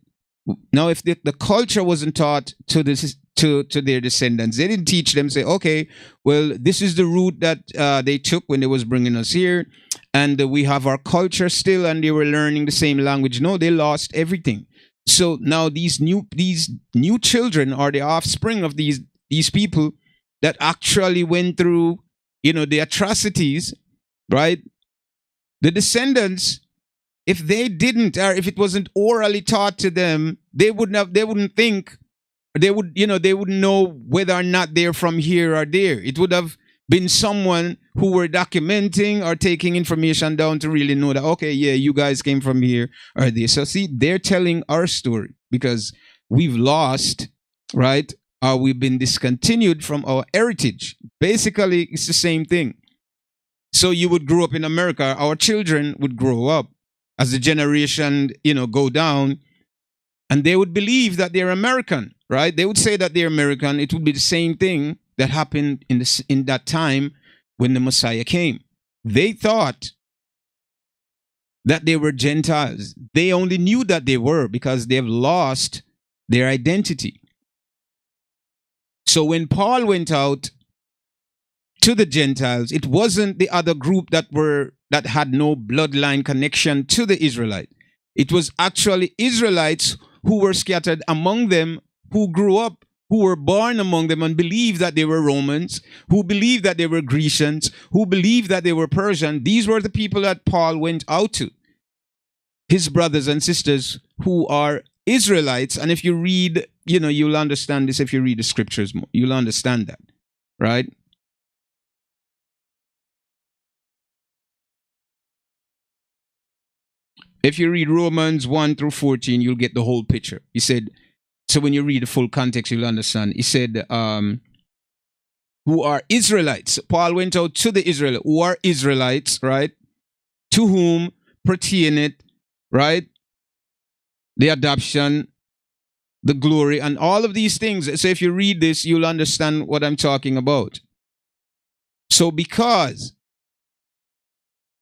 Speaker 1: Now, if the culture wasn't taught to their descendants, they didn't teach them, say, okay, well, this is the route that they took when they was bringing us here, and we have our culture still, and they were learning the same language. No, they lost everything. So now these new children are the offspring of these people that actually went through, the atrocities, right? The descendants, if they didn't, or if it wasn't orally taught to them, they wouldn't think, they wouldn't know whether or not they're from here or there. It would have been someone who were documenting or taking information down to really know that, okay, yeah, you guys came from here or there. So see, they're telling our story because we've lost, right? Or we've been discontinued from our heritage. Basically, it's the same thing. So you would grow up in America, our children would grow up as the generation, go down, and they would believe that they're American, right? They would say that they're American. It would be the same thing that happened in that time when the Messiah came. They thought that they were Gentiles. They only knew that they were because they've lost their identity. So when Paul went out to the Gentiles, it wasn't the other group that had no bloodline connection to the Israelite. It was actually Israelites who were scattered among them, who grew up, who were born among them and believed that they were Romans, who believed that they were Grecians, who believed that they were Persian. These were the people that Paul went out to, his brothers and sisters who are Israelites. And if you read, you'll understand this. If you read the scriptures more, you'll understand that, right? If you read Romans 1 through 14, you'll get the whole picture. He said, so when you read the full context, you'll understand. He said, who are Israelites. Paul went out to the Israelites, who are Israelites, right? To whom pertaineth, right? The adoption, the glory, and all of these things. So if you read this, you'll understand what I'm talking about. So because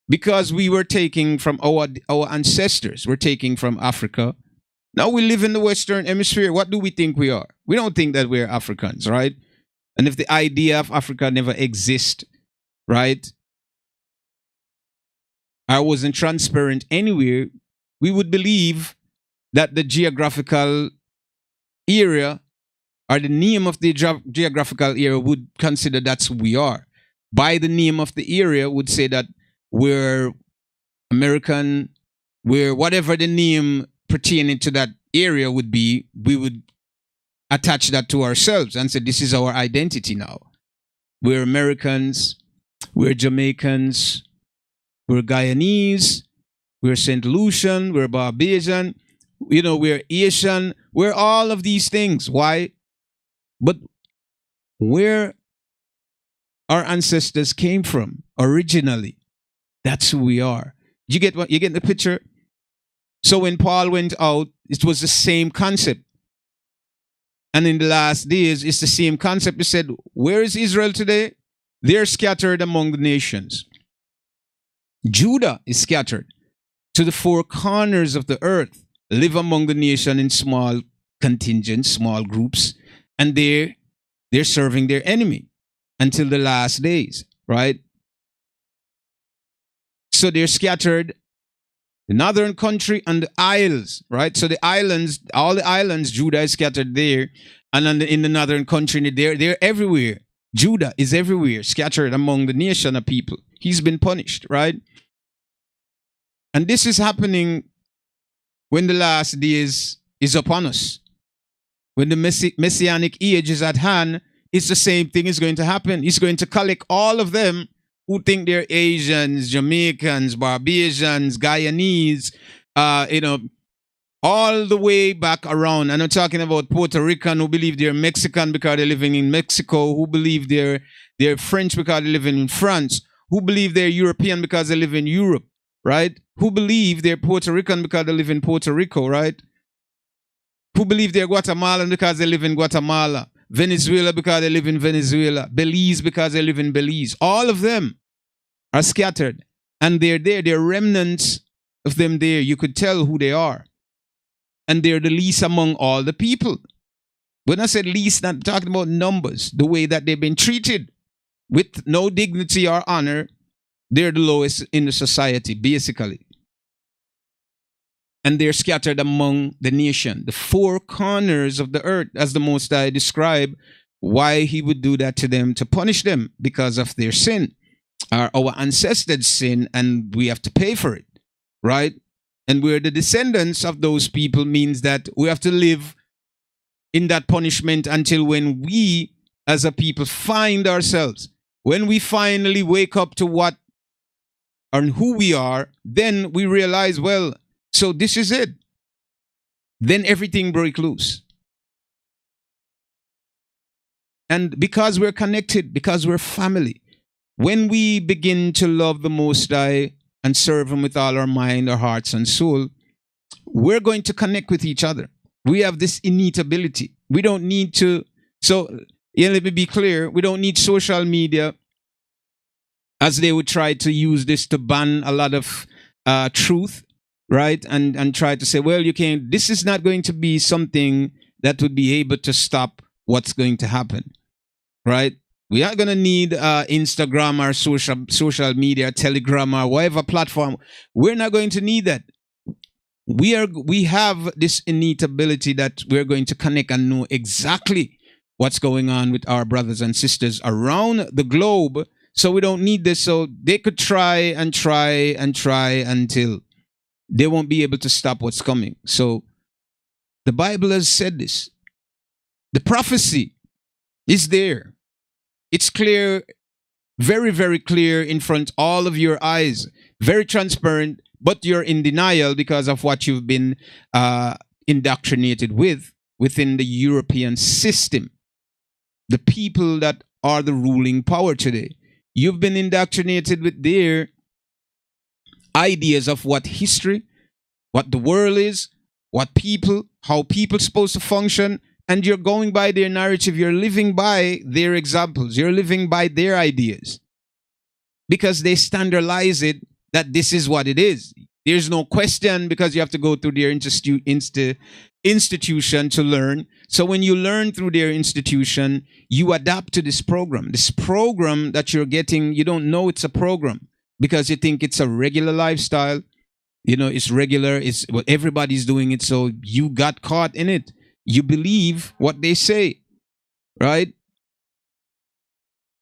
Speaker 1: we were taking from our ancestors, we're taking from Africa. Now we live in the Western Hemisphere. What do we think we are? We don't think that we're Africans, right? And if the idea of Africa never exists, right, I wasn't transparent anywhere, we would believe that the geographical area or the name of the geographical area would consider that's who we are. By the name of the area would say that we're American, we're whatever the name pertaining to that area would be, we would attach that to ourselves and say this is our identity now. We're Americans, we're Jamaicans, we're Guyanese, we're St. Lucian, we're Barbadian, we're Asian, we're all of these things. Why? But where our ancestors came from originally, that's who we are. You get the picture? So when Paul went out, it was the same concept. And in the last days, it's the same concept. He said, where is Israel today? They're scattered among the nations. Judah is scattered to the four corners of the earth, live among the nation in small contingents, small groups, and they're serving their enemy until the last days, right? So they're scattered, the northern country and the isles, right? So the islands, all the islands, Judah is scattered there, and in the northern country, they're everywhere. Judah is everywhere, scattered among the nation of people. He's been punished, right? And this is happening when the last days is upon us. When the messianic age is at hand, it's the same thing is going to happen. He's going to collect all of them who think they're Asians, Jamaicans, Barbadians, Guyanese, all the way back around. And I'm talking about Puerto Rican who believe they're Mexican because they're living in Mexico, who believe they're French because they're living in France, who believe they're European because they live in Europe, right? Who believe they're Puerto Rican because they live in Puerto Rico, right? Who believe they're Guatemalan because they live in Guatemala. Venezuela because they live in Venezuela. Belize because they live in Belize. All of them are scattered. And they're there. They're remnants of them there. You could tell who they are. And they're the least among all the people. When I said least, not talking about numbers. The way that they've been treated with no dignity or honor. They're the lowest in the society, basically. And they're scattered among the nation, the four corners of the earth, as the Most High described why he would do that to them, to punish them because of their sin, our ancestors' sin, and we have to pay for it, right? And we're the descendants of those people means that we have to live in that punishment until when we, as a people, find ourselves. When we finally wake up to what and who we are, then we realize, well, so this is it. Then everything breaks loose. And because we're connected, because we're family, when we begin to love the Most High and serve Him with all our mind, our hearts, and soul, we're going to connect with each other. We have this innate ability. We don't need to. So, let me be clear. We don't need social media, as they would try to use this to ban a lot of truth. Right? And try to say, well, you can't, this is not going to be something that would be able to stop what's going to happen. Right? We are going to need Instagram or social media, Telegram or whatever platform. We're not going to need that. We have this innate ability that we're going to connect and know exactly what's going on with our brothers and sisters around the globe. So we don't need this. So they could try and try and try until they won't be able to stop what's coming. So the Bible has said this. The prophecy is there. It's clear, very, very clear in front of all of your eyes. Very transparent, but you're in denial because of what you've been indoctrinated within the European system. The people that are the ruling power today. You've been indoctrinated with their ideas of what history, what the world is, how people supposed to function, and you're going by their narrative. You're living by their examples. You're living by their ideas because they standardize it that this is what it is. There's no question because you have to go through their institution to learn. So when you learn through their institution, you adapt to this program. This program that you're getting, you don't know it's a program because you think it's a regular lifestyle. You know, it's regular. It's what everybody's doing it. So you got caught in it. You believe what they say, right?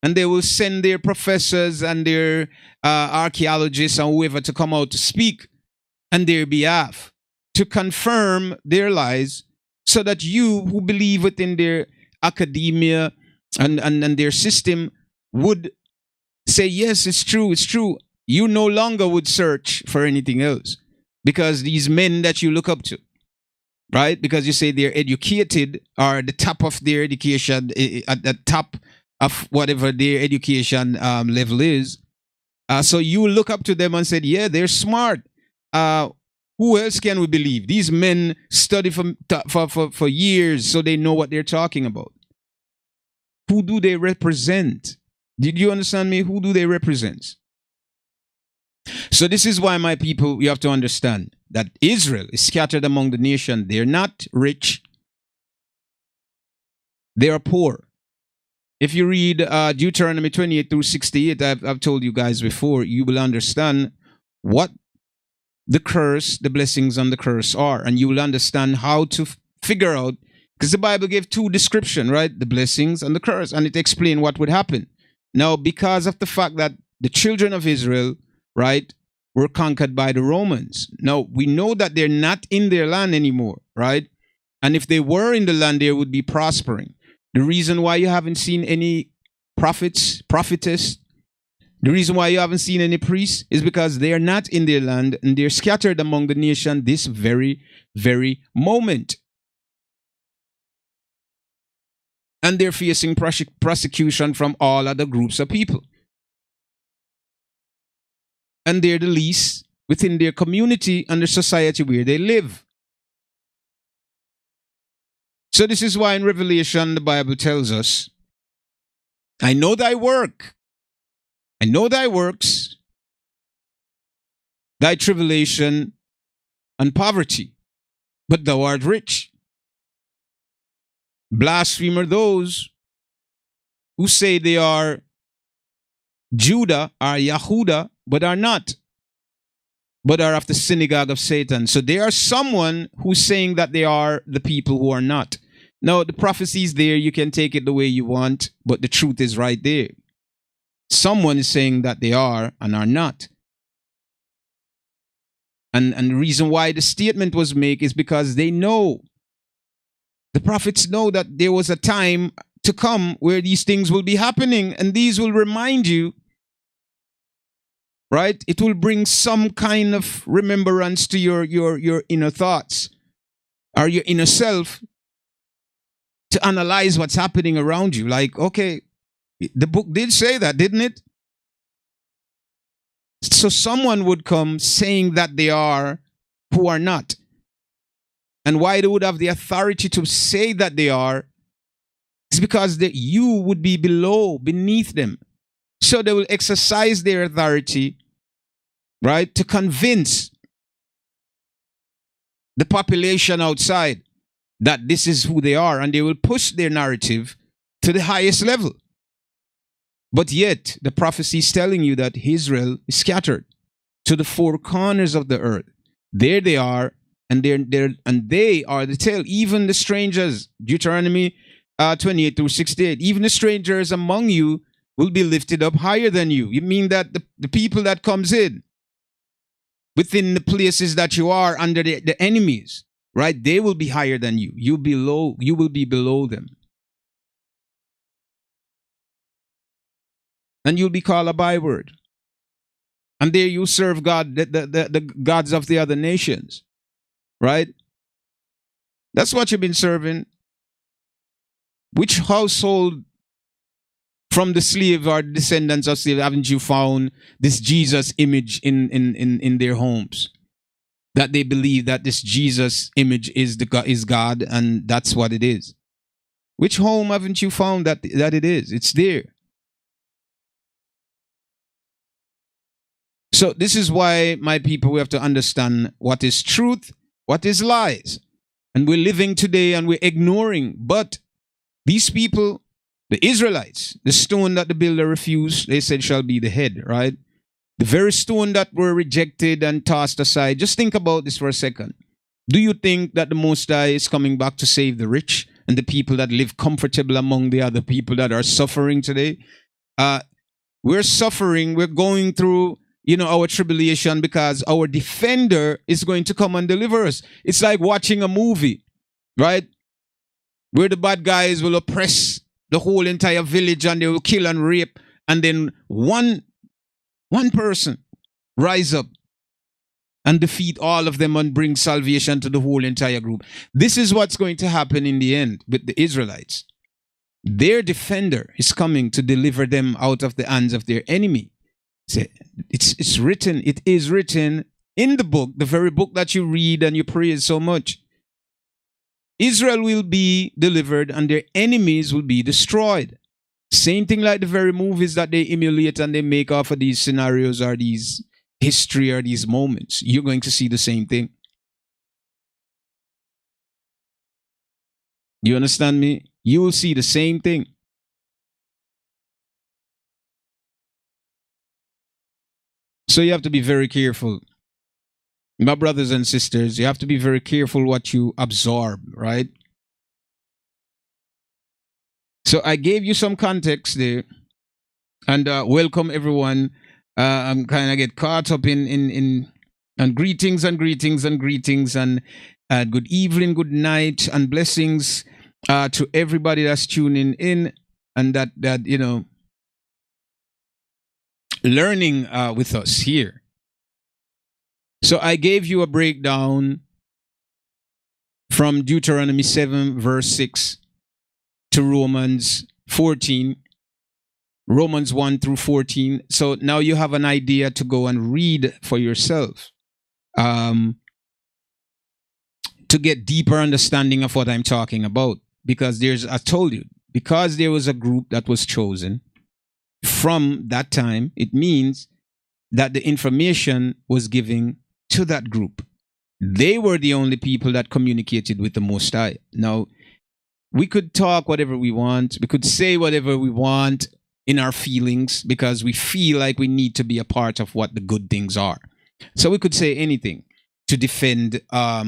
Speaker 1: And they will send their professors and their archaeologists and whoever to come out to speak on their behalf to confirm their lies so that you who believe within their academia and their system would say, yes, it's true, it's true. You no longer would search for anything else because these men that you look up to, right? Because you say they're educated or at the top of their education, at the top of whatever their education level is. So you look up to them and said, yeah, they're smart. Who else can we believe? These men study for years, so they know what they're talking about. Who do they represent? Did you understand me? Who do they represent? So this is why, my people, you have to understand that Israel is scattered among the nation. They're not rich. They are poor. If you read Deuteronomy 28 through 68, I've told you guys before, you will understand what the curse, the blessings and the curse are. And you will understand how to figure out, because the Bible gave two descriptions, right? The blessings and the curse. And it explained what would happen. Now, because of the fact that the children of Israel, right, were conquered by the Romans. Now, we know that they're not in their land anymore, right? And if they were in the land, they would be prospering. The reason why you haven't seen any prophets, prophetess, the reason why you haven't seen any priests is because they are not in their land and they're scattered among the nation this very, very moment. And they're facing prosecution from all other groups of people. And they're the least within their community and the society where they live. So this is why in Revelation the Bible tells us, I know thy work. I know thy works, thy tribulation and poverty, but thou art rich. Blasphemer those who say they are Judah, are Yahudah, but are not, but are of the synagogue of Satan. So there are someone who's saying that they are the people who are not. Now, the prophecy is there. You can take it the way you want, but the truth is right there. Someone is saying that they are and are not. And the reason why the statement was made is because they know, the prophets know that there was a time to come where these things will be happening, and these will remind you, right? It will bring some kind of remembrance to your inner thoughts or your inner self to analyze what's happening around you. Like, okay, the book did say that, didn't it? So someone would come saying that they are who are not. And why they would have the authority to say that they are is because you would be beneath them. So they will exercise their authority, right, to convince the population outside that this is who they are, and they will push their narrative to the highest level. But yet, the prophecy is telling you that Israel is scattered to the four corners of the earth. There they are, and they are the tail. Even the strangers, Deuteronomy 28 through 68, even the strangers among you will be lifted up higher than you. You mean that the people that comes in within the places that you are under the enemies, right? They will be higher than you. You will be below them. And you'll be called a byword. And there you serve God, the gods of the other nations, right? That's what you've been serving. Which household from the slave or descendants of slave haven't you found this Jesus image in their homes? that they believe that this Jesus image is is God, and that's what it is. Which home haven't you found that it is? It's there. So this is why, my people, we have to understand what is truth, what is lies. And we're living today and we're ignoring. But these people, the Israelites, the stone that the builder refused, they said shall be the head, right? The very stone that were rejected and tossed aside. Just think about this for a second. Do you think that the Most High is coming back to save the rich and the people that live comfortable among the other people that are suffering today? We're suffering. We're going through, our tribulation because our defender is going to come and deliver us. It's like watching a movie, right? Where the bad guys will oppress the whole entire village and they will kill and rape, and then one person rise up and defeat all of them and bring salvation to the whole entire group. This is what's going to happen in the end with the Israelites. Their defender is coming to deliver them out of the hands of their enemy. It's written, it is written in the book, the very book that you read and you praise so much. Israel will be delivered and their enemies will be destroyed. Same thing like the very movies that they emulate and they make off of these scenarios or these history or these moments. You're going to see the same thing. You understand me? You will see the same thing. So you have to be very careful. My brothers and sisters, you have to be very careful what you absorb, right? So I gave you some context there. And welcome everyone. I'm kind of get caught up in and greetings and greetings and greetings and good evening, good night, and blessings to everybody that's tuning in and that learning with us here. So I gave you a breakdown from Deuteronomy 7 verse 6 to Romans 14. Romans 1 through 14. So now you have an idea to go and read for yourself to get deeper understanding of what I'm talking about. Because I told you, because there was a group that was chosen from that time, it means that the information was given to that group. They were the only people that communicated with the Most High. Now, we could talk whatever we want. We could say whatever we want in our feelings because we feel like we need to be a part of what the good things are. So we could say anything to defend, our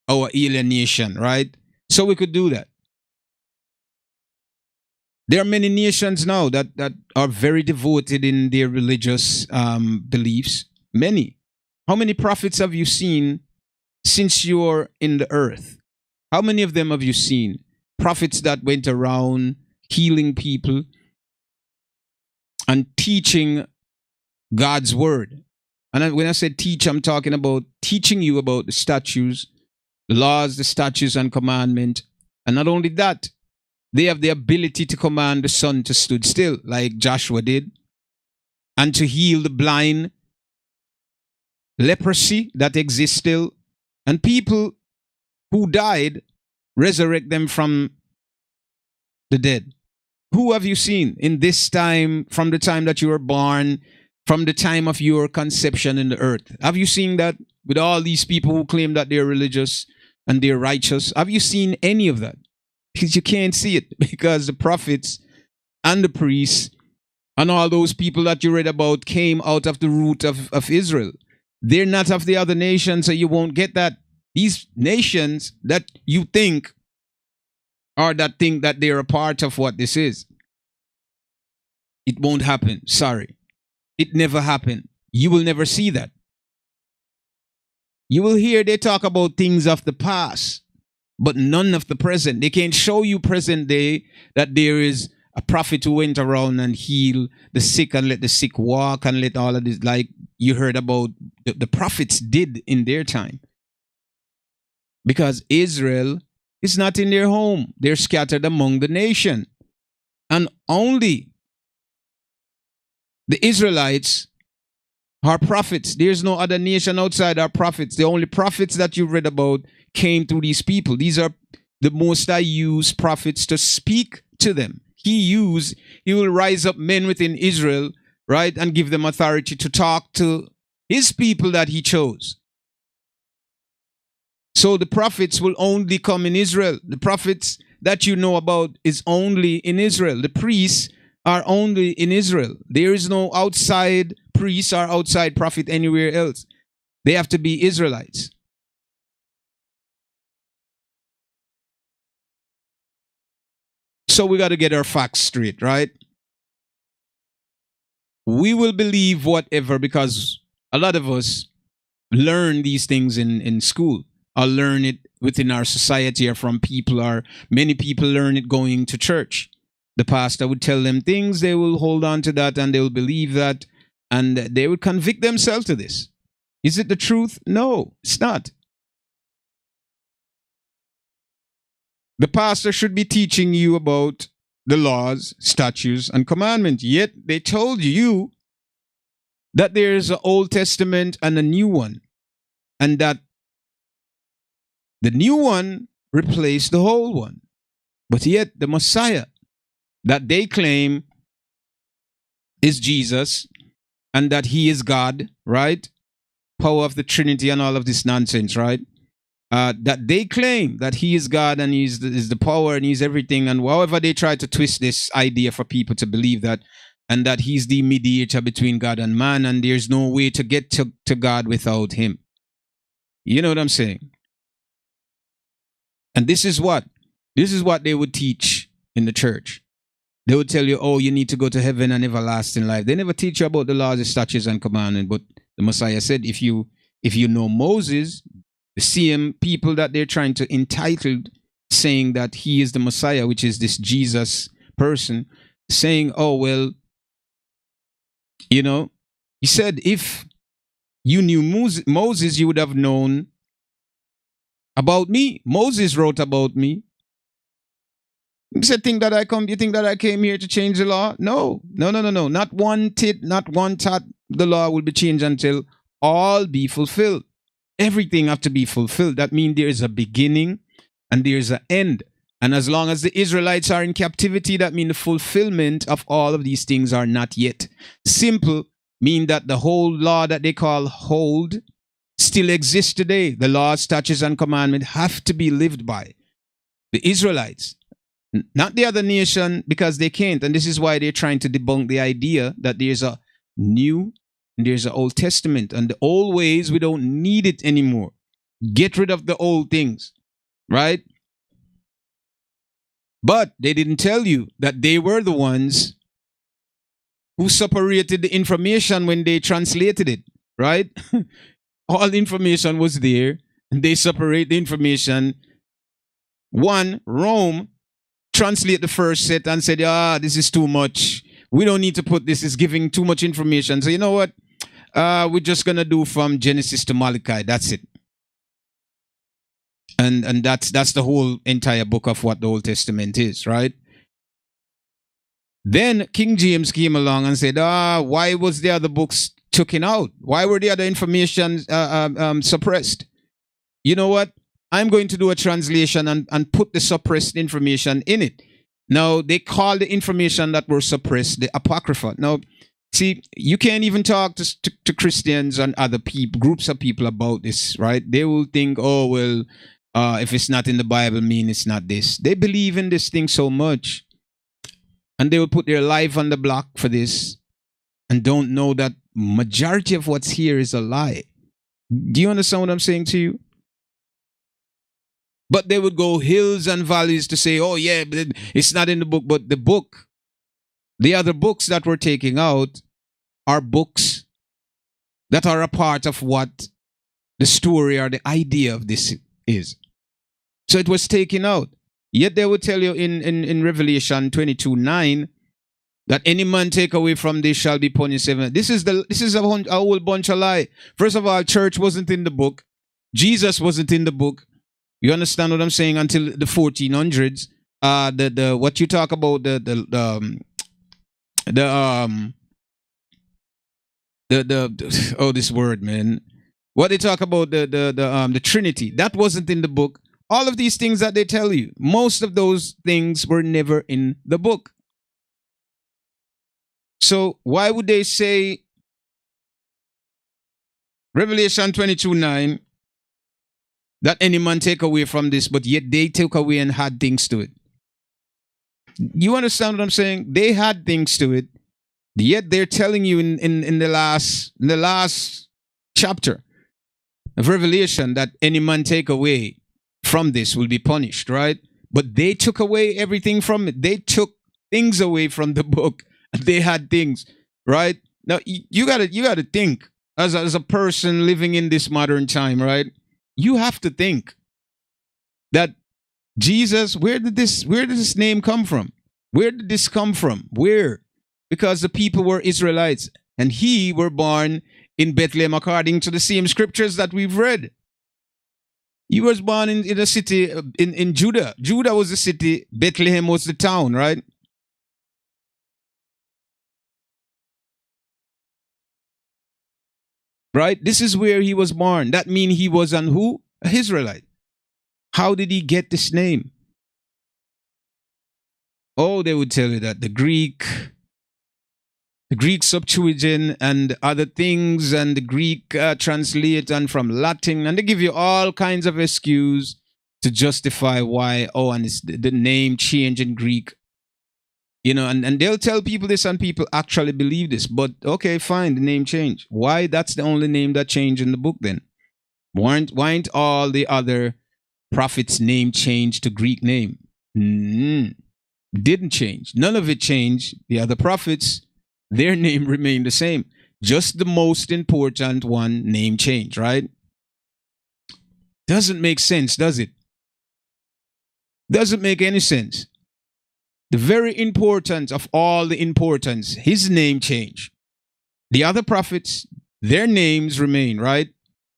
Speaker 1: alienation, right? So we could do that. There are many nations now that are very devoted in their religious beliefs. Many. How many prophets have you seen since you're in the earth? How many of them have you seen? Prophets that went around healing people and teaching God's word. And when I say teach, I'm talking about teaching you about the statutes, the laws, the statutes and commandment. And not only that, they have the ability to command the sun to stood still, like Joshua did, and to heal the blind, leprosy that exists still, and people who died, resurrect them from the dead. Who have you seen in this time, from the time that you were born, from the time of your conception in the earth? Have you seen that with all these people who claim that they're religious and they're righteous? Have you seen any of that? Because you can't see it, because the prophets and the priests and all those people that you read about came out of the root of Israel. They're not of the other nations, so you won't get that. These nations that you think are that think that they're a part of what this is. It won't happen. Sorry. It never happened. You will never see that. You will hear they talk about things of the past, but none of the present. They can't show you present day that there is a prophet who went around and healed the sick and let the sick walk and let all of this, like you heard about the prophets did in their time. Because Israel is not in their home. They're scattered among the nation. And only the Israelites Our prophets. There's no other nation outside our prophets. The only prophets that you read about came through these people. These are the Most High used prophets to speak to them. He will rise up men within Israel, right, and give them authority to talk to his people that he chose. So the prophets will only come in Israel. The prophets that you know about is only in Israel. The priests are only in Israel. There is no outside priest or outside prophet anywhere else. They have to be Israelites. So we got to get our facts straight, right? We will believe whatever because a lot of us learn these things in school or learn it within our society or from people, or many people learn it going to church. The pastor would tell them things, they will hold on to that and they will believe that, and they would convict themselves to this. Is it the truth? No, it's not. The pastor should be teaching you about the laws, statutes, and commandments. Yet they told you that there is an Old Testament and a new one, and that the new one replaced the old one. But yet the Messiah that they claim is Jesus and that he is God, right? Power of the Trinity and all of this nonsense, right? That they claim that he is God and is the power and he's everything. And however they try to twist this idea for people to believe that, and that he's the mediator between God and man, and there's no way to get to God without him. You know what I'm saying? And this is what they would teach in the church. They would tell you, oh, you need to go to heaven and everlasting life. They never teach you about the laws, the statutes, and commandments. But the Messiah said, if you know Moses, the same people that they're trying to entitle, saying that he is the Messiah, which is this Jesus person, saying, oh, well, you know, he said, if you knew Moses, you would have known about me. Moses wrote about me. He said, you think that I came here to change the law? No. Not one tit, not one tot. The law will be changed until all be fulfilled. Everything have to be fulfilled. That means there is a beginning and there is an end. And as long as the Israelites are in captivity, that means the fulfillment of all of these things are not yet. Simple mean that the whole law that they call hold still exists today. The laws, statutes, and commandments have to be lived by the Israelites, not the other nation, because they can't. And this is why they're trying to debunk the idea that there's a new and there's an Old Testament. And the old ways, we don't need it anymore. Get rid of the old things, right? But they didn't tell you that they were the ones who separated the information when they translated it, right? All the information was there, and they separate the information. One, Rome translate the first set and said, this is too much. We don't need to put this. It's giving too much information. So you know what? We're just going to do from Genesis to Malachi. That's it. And that's the whole entire book of what the Old Testament is, right? Then King James came along and said, why was the other books taken out? Why were the other information suppressed? You know what? I'm going to do a translation and put the suppressed information in it. Now, they call the information that were suppressed the Apocrypha. Now, see, you can't even talk to Christians and other people, groups of people about this, right? They will think, oh, well, if it's not in the Bible, mean it's not this. They believe in this thing so much. And they will put their life on the block for this and don't know that majority of what's here is a lie. Do you understand what I'm saying to you? But they would go hills and valleys to say, oh, yeah, but it's not in the book. But the book, the other books that we're taking out are books that are a part of what the story or the idea of this is. So it was taken out. Yet they would tell you in Revelation 22:9 that any man take away from this shall be punished seven. This is a whole bunch of lie. First of all, church wasn't in the book. Jesus wasn't in the book. You understand what I'm saying? Until the 1400s, the what you talk about the oh, this word, man. What they talk about, the Trinity, that wasn't in the book. All of these things that they tell you, most of those things were never in the book. So why would they say Revelation 22:9 that any man take away from this, but yet they took away and had things to it? You understand what I'm saying? They had things to it, yet they're telling you in the last chapter of Revelation that any man take away from this will be punished, right? But they took away everything from it. They took things away from the book. They had things, right? Now you gotta think as a person living in this modern time, right? You have to think that Jesus, where did this name come from? Where did this come from? Where? Because the people were Israelites and he were born in Bethlehem according to the same scriptures that we've read. He was born in a city in Judah. Judah was the city, Bethlehem was the town, right? Right? This is where he was born. That means he was an who? A Israelite. How did he get this name? Oh, they would tell you that the Greek Septuagint and other things, and the Greek translate and from Latin, and they give you all kinds of excuse to justify why. Oh, and it's the name change in Greek, and they'll tell people this, and people actually believe this. But okay, fine, the name change. Why? That's the only name that changed in the book. Then why aren't all the other prophets' name changed to Greek name? Didn't change. None of it changed. The other prophets, their name remained the same. Just the most important one name change, right? Doesn't make sense, does it? Doesn't make any sense. The very important of all the importance, his name changed. The other prophets, their names remain, right?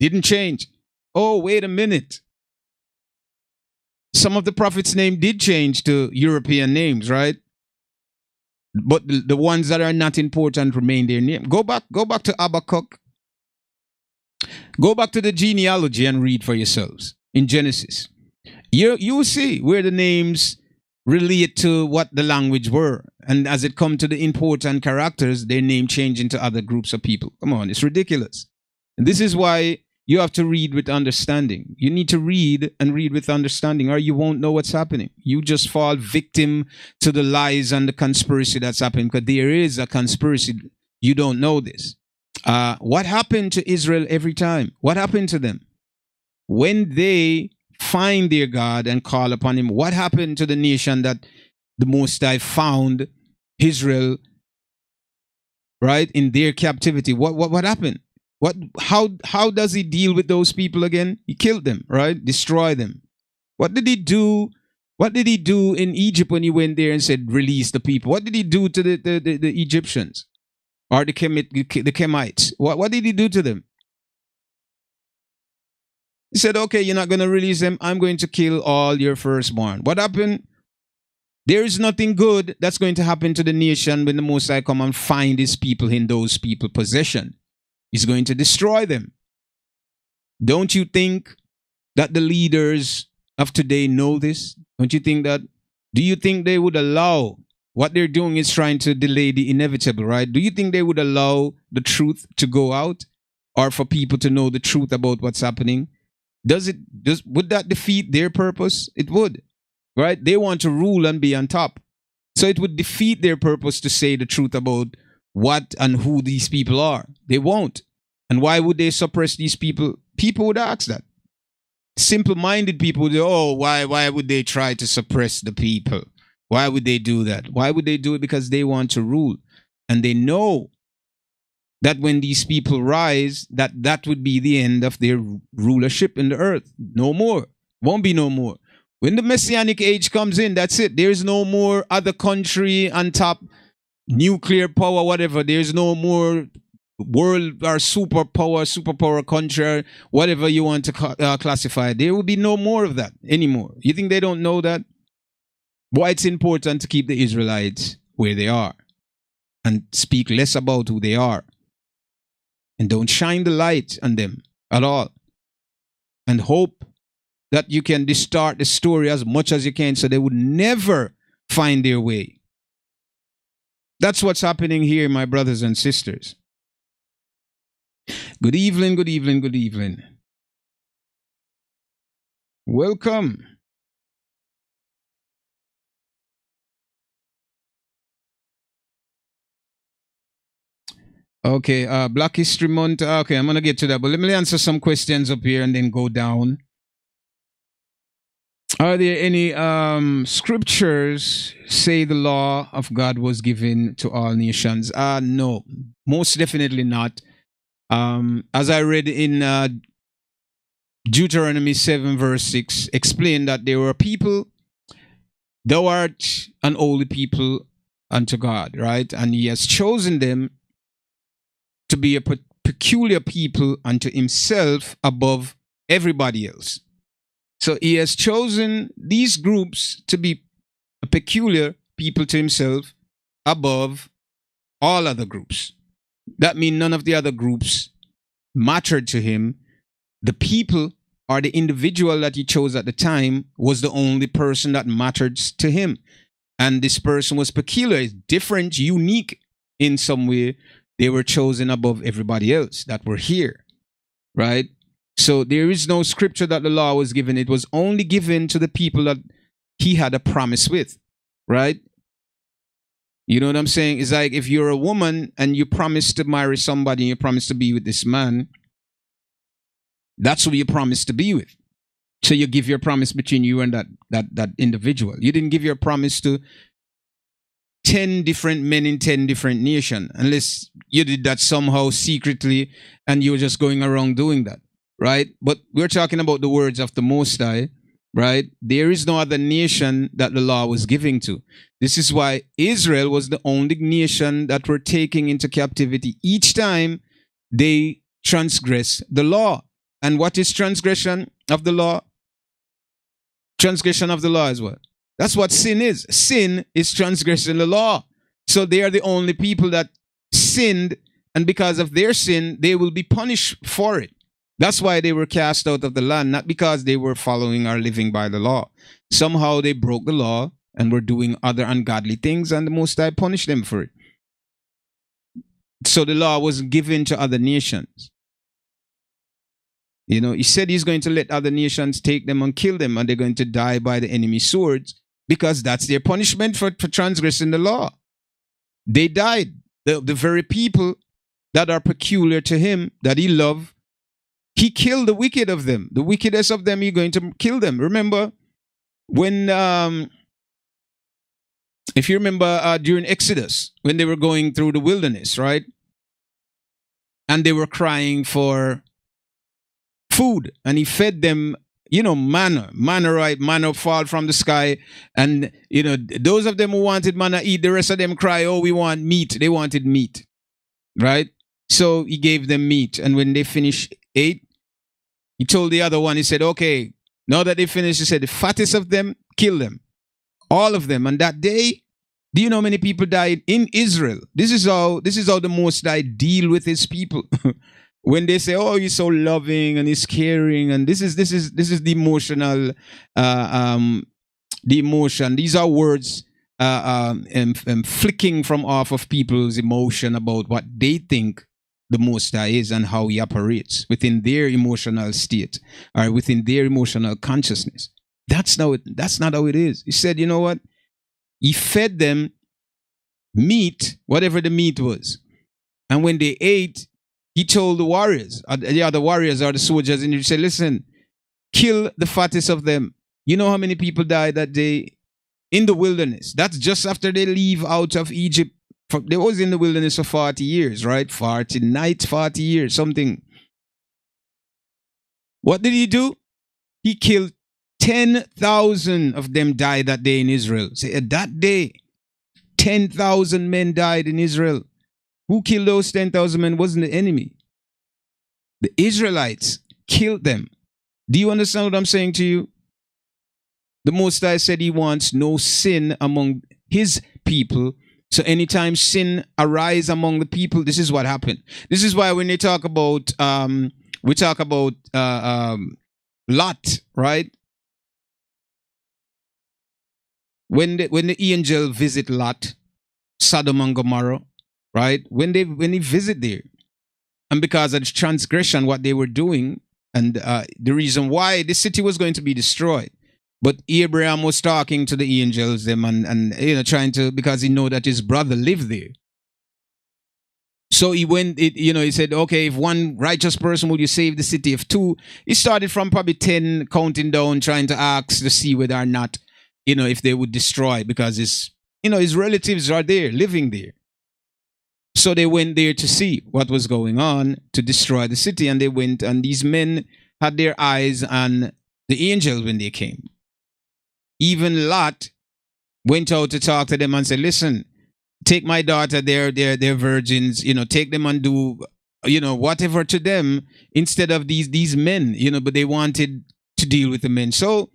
Speaker 1: Didn't change. Oh, wait a minute. Some of the prophets' name did change to European names, right? But the ones that are not important remain their name. Go back to Habakkuk. Go back to the genealogy and read for yourselves in Genesis. You will see where the names relate to what the language were. And as it come to the important characters, their name change into other groups of people. Come on, it's ridiculous. And this is why you have to read with understanding. You need to read and read with understanding, or you won't know what's happening. You just fall victim to the lies and the conspiracy that's happening, because there is a conspiracy. You don't know this. What happened to Israel every time? What happened to them? When they find their God and call upon him, what happened to the nation that the Most High found Israel, right, in their captivity? What happened? How does he deal with those people again? He killed them, right? Destroy them. What did he do? What did he do in Egypt when he went there and said, release the people? What did he do to the Egyptians or the Kemites? What did he do to them? He said, okay, you're not going to release them. I'm going to kill all your firstborn. What happened? There is nothing good that's going to happen to the nation when the Most High come and find his people in those people's possession. He's going to destroy them. Don't you think that the leaders of today know this? Don't you think that? Do you think they would allow, what they're doing is trying to delay the inevitable, right? Do you think they would allow the truth to go out, or for people to know the truth about what's happening? Would that defeat their purpose? It would, right? They want to rule and be on top. So it would defeat their purpose to say the truth about what and who these people are. They won't. And why would they suppress these people? People would ask that. Simple-minded people would say, oh, why would they try to suppress the people? Why would they do that? Why would they do it? Because they want to rule. And they know that when these people rise, that would be the end of their rulership in the earth. No more. Won't be no more. When the Messianic age comes in, that's it. There's no more other country on top, nuclear power, whatever. There's no more world or superpower country, whatever you want to classify. There will be no more of that anymore. You think they don't know that? Why it's important to keep the Israelites where they are and speak less about who they are. and don't shine the light on them at all. And hope that you can distort the story as much as you can so they would never find their way. That's what's happening here, my brothers and sisters. Good evening, good evening, good evening. Welcome. Okay, Black History Month. Okay, I'm gonna get to that, but let me answer some questions up here and then go down. Are there any scriptures say the law of God was given to all nations? No, most definitely not. As I read in Deuteronomy 7 verse 6, explained that there were people, thou art an holy people unto God, right? And he has chosen them to be a peculiar people unto himself above everybody else. So he has chosen these groups to be a peculiar people to himself above all other groups. That means none of the other groups mattered to him. The people or the individual that he chose at the time was the only person that mattered to him. And this person was peculiar, different, unique in some way. They were chosen above everybody else that were here, right? So there is no scripture that the law was given. It was only given to the people that he had a promise with, right? You know what I'm saying? It's like if you're a woman and you promise to marry somebody and you promise to be with this man, that's who you promise to be with. So you give your promise between you and that individual. You didn't give your promise to 10 different men in 10 different nations, unless you did that somehow secretly and you were just going around doing that, right? But we're talking about the words of the Most High, right? There is no other nation that the law was giving to. This is why Israel was the only nation that were taking into captivity each time they transgress the law. And what is transgression of the law? Transgression of the law is what? That's what sin is. Sin is transgressing the law. So they are the only people that sinned, and because of their sin, they will be punished for it. That's why they were cast out of the land, not because they were following or living by the law. Somehow they broke the law and were doing other ungodly things, and the Most High punished them for it. So the law was given to other nations. You know, he said he's going to let other nations take them and kill them, and they're going to die by the enemy's swords, because that's their punishment for transgressing the law. They died. The very people that are peculiar to him, that he loved, he killed the wicked of them. The wickedest of them, he's going to kill them. Remember when, if you remember during Exodus, when they were going through the wilderness, right? And they were crying for food, and he fed them, you know, manna, right? Manna fall from the sky. And, you know, those of them who wanted manna eat, the rest of them cry, oh, we want meat. They wanted meat, right? So he gave them meat. And when they finished, ate, he told the other one, he said, okay, now that they finished, he said, the fattest of them, kill them. All of them. And that day, do you know how many people died in Israel? This is how the Most High deal with his people. When they say, "Oh, he's so loving and he's caring," and this is the emotional, the emotion. These are words flicking from off of people's emotion about what they think the Most High is and how he operates within their emotional state or within their emotional consciousness. That's not how it is. He said, you know what? He fed them meat, whatever the meat was, and when they ate, he told the warriors, the other warriors or the soldiers, and he said, listen, kill the fattest of them. You know how many people died that day in the wilderness? That's just after they leave out of Egypt. They was in the wilderness for 40 years, right? 40 nights, 40 years, something. What did he do? He killed 10,000 of them died that day in Israel. Say, that day, 10,000 men died in Israel. Who killed those 10,000 men? Wasn't the enemy. The Israelites killed them. Do you understand what I'm saying to you? The Most High said he wants no sin among his people, So anytime sin arise among the people, this is what happened. This is why when they talk about we talk about Lot, right? When the angel visit Lot, Sodom and Gomorrah, right? When he visit there, and because of the transgression, what they were doing, and the reason why the city was going to be destroyed. But Abraham was talking to the angels, them, and trying to, because he know that his brother lived there. So he went, he said, okay, if one righteous person, will you save the city? If two, he started from probably 10, counting down, trying to ask to see whether or not, if they would destroy, because his relatives are there, living there. So they went there to see what was going on, to destroy the city. And they went, and these men had their eyes on the angels when they came. Even Lot went out to talk to them and said, listen, take my daughter, they're virgins, take them and do, whatever to them, instead of these men, but they wanted to deal with the men. So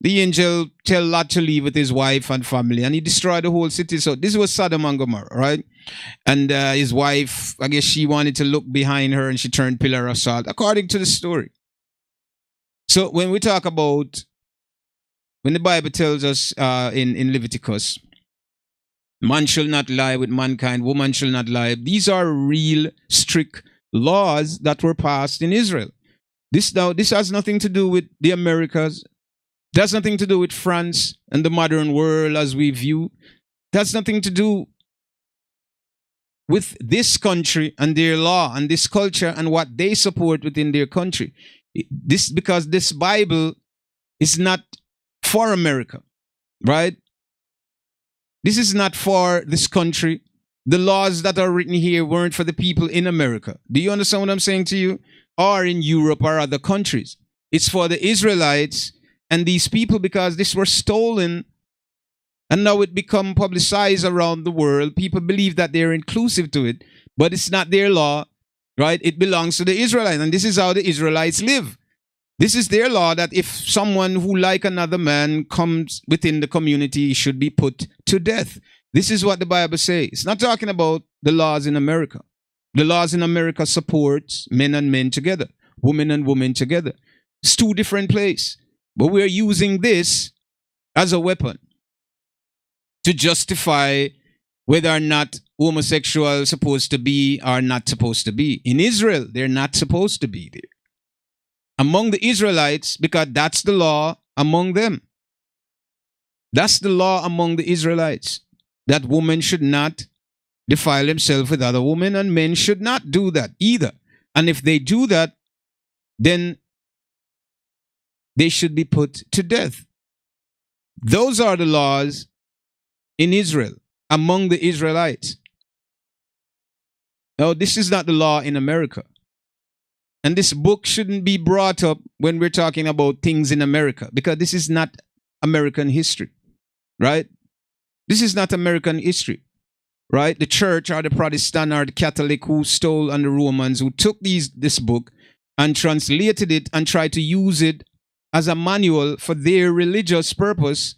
Speaker 1: the angel tell Lot to leave with his wife and family, and he destroyed the whole city. So this was Sodom and Gomorrah, right? And his wife, I guess she wanted to look behind her, and she turned pillar of salt, according to the story. So when we talk about, when the Bible tells us in Leviticus, man shall not lie with mankind, woman shall not lie. These are real strict laws that were passed in Israel. This has nothing to do with the Americas. That's nothing to do with France and the modern world as we view. That's nothing to do with this country and their law and this culture and what they support within their country. Because this Bible is not for America, right? This is not for this country. The laws that are written here weren't for the people in America. Do you understand what I'm saying to you? Or in Europe or other countries. It's for the Israelites and these people, because this were stolen and now it become publicized around the world. People believe that they're inclusive to it, but it's not their law, right? It belongs to the Israelites, and this is how the Israelites live. This is their law, that if someone who like another man comes within the community, he should be put to death. This is what the Bible says. It's not talking about the laws in America. The laws in America support men and men together, women and women together. It's two different places. But we're using this as a weapon to justify whether or not homosexual supposed to be or not supposed to be. In Israel, they're not supposed to be there. Among the Israelites, because that's the law among them. That's the law among the Israelites, that women should not defile themselves with other women, and men should not do that either. And if they do that, then they should be put to death. Those are the laws in Israel, among the Israelites. Now, this is not the law in America. And this book shouldn't be brought up when we're talking about things in America, because this is not American history, right? This is not American history, right? The church or the Protestant or the Catholic who stole, and the Romans who took this book and translated it and tried to use it as a manual for their religious purpose,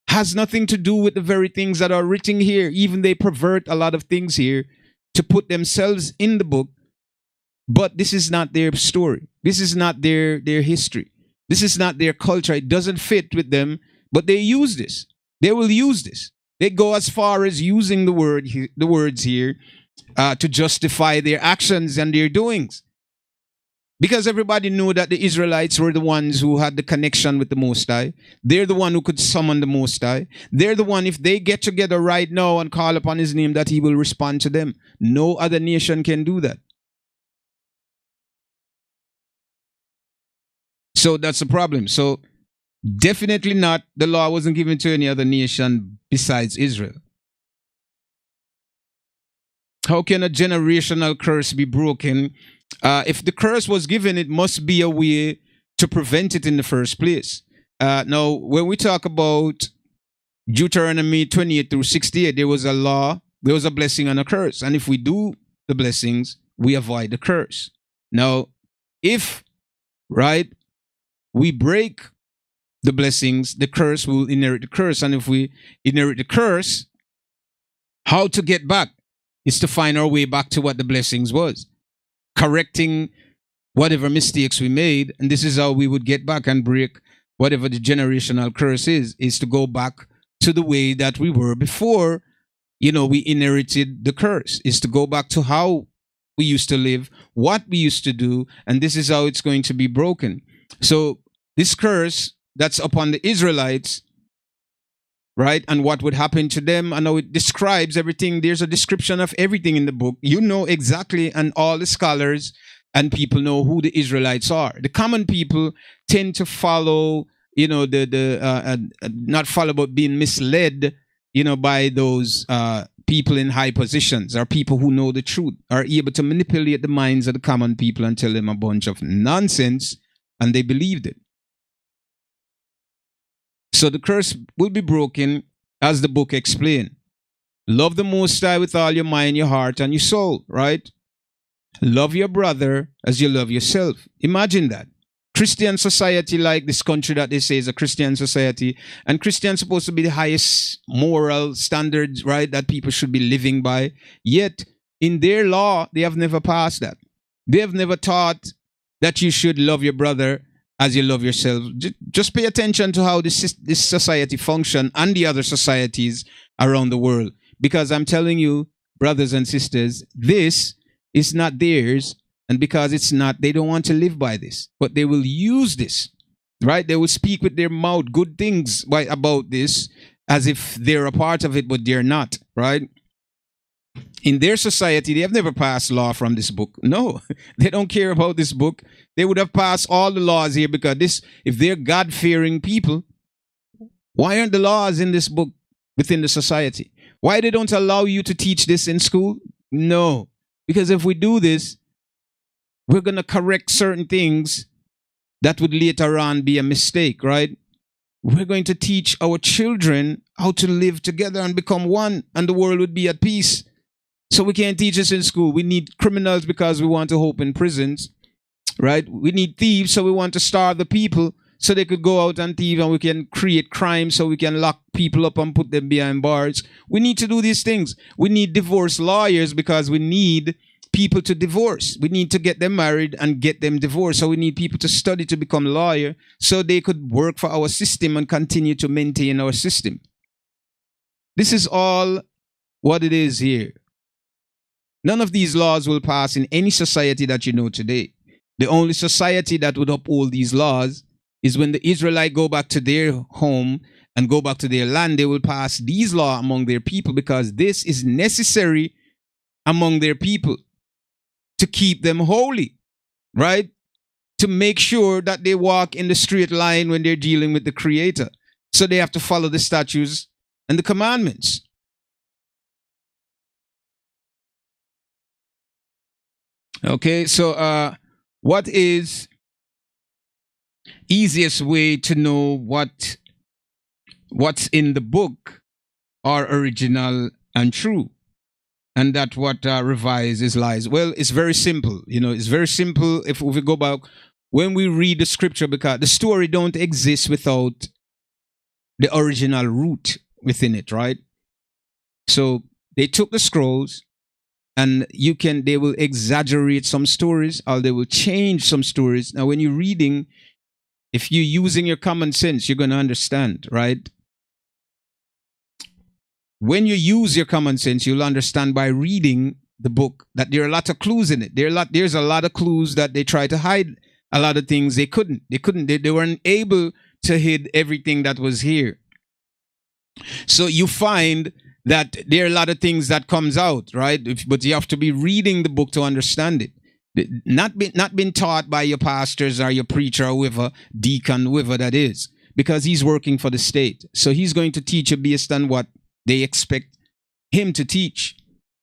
Speaker 1: has nothing to do with the very things that are written here. Even they pervert a lot of things here to put themselves in the book. But this is not their story. This is not their history. This is not their culture. It doesn't fit with them, but they use this. They will use this. They go as far as using the words here to justify their actions and their doings. Because everybody knew that the Israelites were the ones who had the connection with the Most High. They're the one who could summon the Most High. They're the one, if they get together right now and call upon His name, that He will respond to them. No other nation can do that. So that's the problem. So definitely not, the law wasn't given to any other nation besides Israel. How can a generational curse be broken? If the curse was given, it must be a way to prevent it in the first place. Now, when we talk about Deuteronomy 28 through 68, there was a law, there was a blessing and a curse. And if we do the blessings, we avoid the curse. Now, if, right, we break the blessings, the curse will inherit the curse. And if we inherit the curse, How to get back is to find our way back to what the blessings was, correcting whatever mistakes we made. And this is how we would get back and break whatever the generational curse is to go back to the way that we were before, we inherited the curse, is to go back to how we used to live, what we used to do, and this is how it's going to be broken. So this curse that's upon the Israelites, right, and what would happen to them, and how it describes everything. There's a description of everything in the book. You know exactly, and all the scholars and people know who the Israelites are. The common people tend to follow, not follow, but being misled, by those people in high positions, or people who know the truth, are able to manipulate the minds of the common people and tell them a bunch of nonsense, and they believed it. So the curse will be broken as the book explained. Love the Most High with all your mind, your heart, and your soul, right? Love your brother as you love yourself. Imagine that. Christian society, like this country that they say is a Christian society, and Christians supposed to be the highest moral standards, right, that people should be living by. Yet, in their law, they have never passed that. They have never taught that you should love your brother as you love yourself. Just pay attention to how this society function and the other societies around the world. Because I'm telling you, brothers and sisters, this is not theirs. And because it's not, they don't want to live by this. But they will use this, right? They will speak with their mouth good things about this as if they're a part of it, but they're not, right? In their society, they have never passed law from this book. No, they don't care about this book. They would have passed all the laws here, because if they're God-fearing people, why aren't the laws in this book within the society? Why they don't allow you to teach this in school? No, because if we do this, we're going to correct certain things that would later on be a mistake, right? We're going to teach our children how to live together and become one, and the world would be at peace. So we can't teach this in school. We need criminals because we want to open prisons, right? We need thieves, so we want to starve the people so they could go out and thieve, and we can create crime so we can lock people up and put them behind bars. We need to do these things. We need divorce lawyers because we need people to divorce. We need to get them married and get them divorced. So we need people to study to become lawyer so they could work for our system and continue to maintain our system. This is all what it is here. None of these laws will pass in any society that you know today. The only society that would uphold these laws is when the Israelites go back to their home and go back to their land. They will pass these laws among their people because this is necessary among their people to keep them holy, right? To make sure that they walk in the straight line when they're dealing with the Creator. So they have to follow the statutes and the commandments. Okay, so what is easiest way to know what's in the book are original and true, and that what revised is lies? Well, it's very simple. It's very simple. If we go back, when we read the scripture, because the story don't exist without the original root within it, right? So they took the scrolls, and they will exaggerate some stories, or they will change some stories. Now, when you're reading, if you're using your common sense, you're going to understand, right? When you use your common sense, you'll understand by reading the book that there are a lot of clues in it. There's a lot of clues that they try to hide. A lot of things they couldn't. They weren't able to hide everything that was here. So you find that there are a lot of things that comes out, right? But you have to be reading the book to understand it. Not been taught by your pastors or your preacher or whoever, deacon, whoever that is, because he's working for the state. So he's going to teach you based on what they expect him to teach,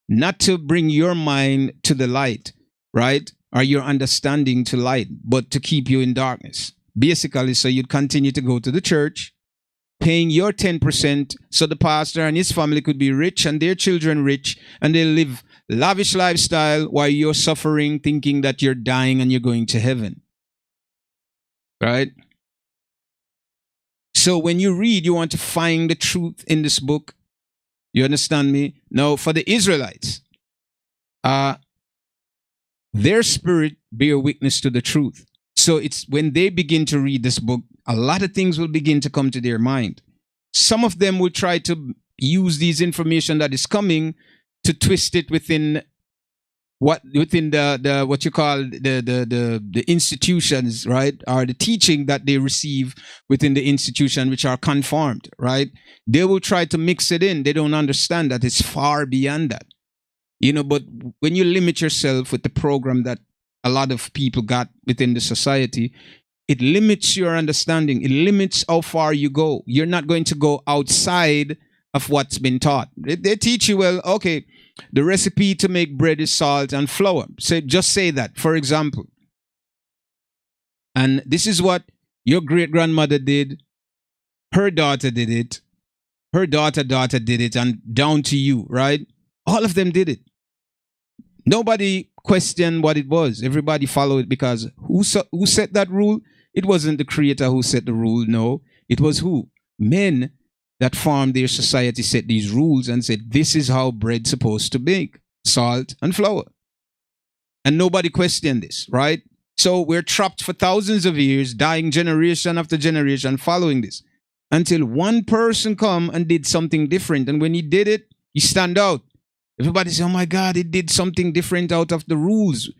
Speaker 1: not to bring your mind to the light, right? Or your understanding to light, but to keep you in darkness. Basically, so you'd continue to go to the church, paying your 10% so the pastor and his family could be rich and their children rich, and they live lavish lifestyle while you're suffering, thinking that you're dying and you're going to heaven. Right? So when you read, you want to find the truth in this book. You understand me? Now, for the Israelites, uh, their spirit bear witness to the truth. So it's when they begin to read this book, a lot of things will begin to come to their mind. Some of them will try to use these information that is coming to twist it within the what you call the institutions, right, or the teaching that they receive within the institution, which are conformed, right? They will try to mix it in. They don't understand that it's far beyond that, but when you limit yourself with the program that a lot of people got within the society, it limits your understanding. It limits how far you go. You're not going to go outside of what's been taught. They teach you, well, okay, the recipe to make bread is salt and flour. So just say that, for example. And this is what your great grandmother did. Her daughter did it. Her daughter did it, and down to you, right? All of them did it. Nobody questioned what it was. Everybody followed it because who set that rule? It wasn't the creator who set the rule. No, it was who? Men that formed their society set these rules and said, this is how bread's supposed to bake, salt and flour. And nobody questioned this, right? So we're trapped for thousands of years, dying generation after generation following this, until one person come and did something different. And when he did it, he stand out. Everybody say, oh my God, he did something different out of the rules.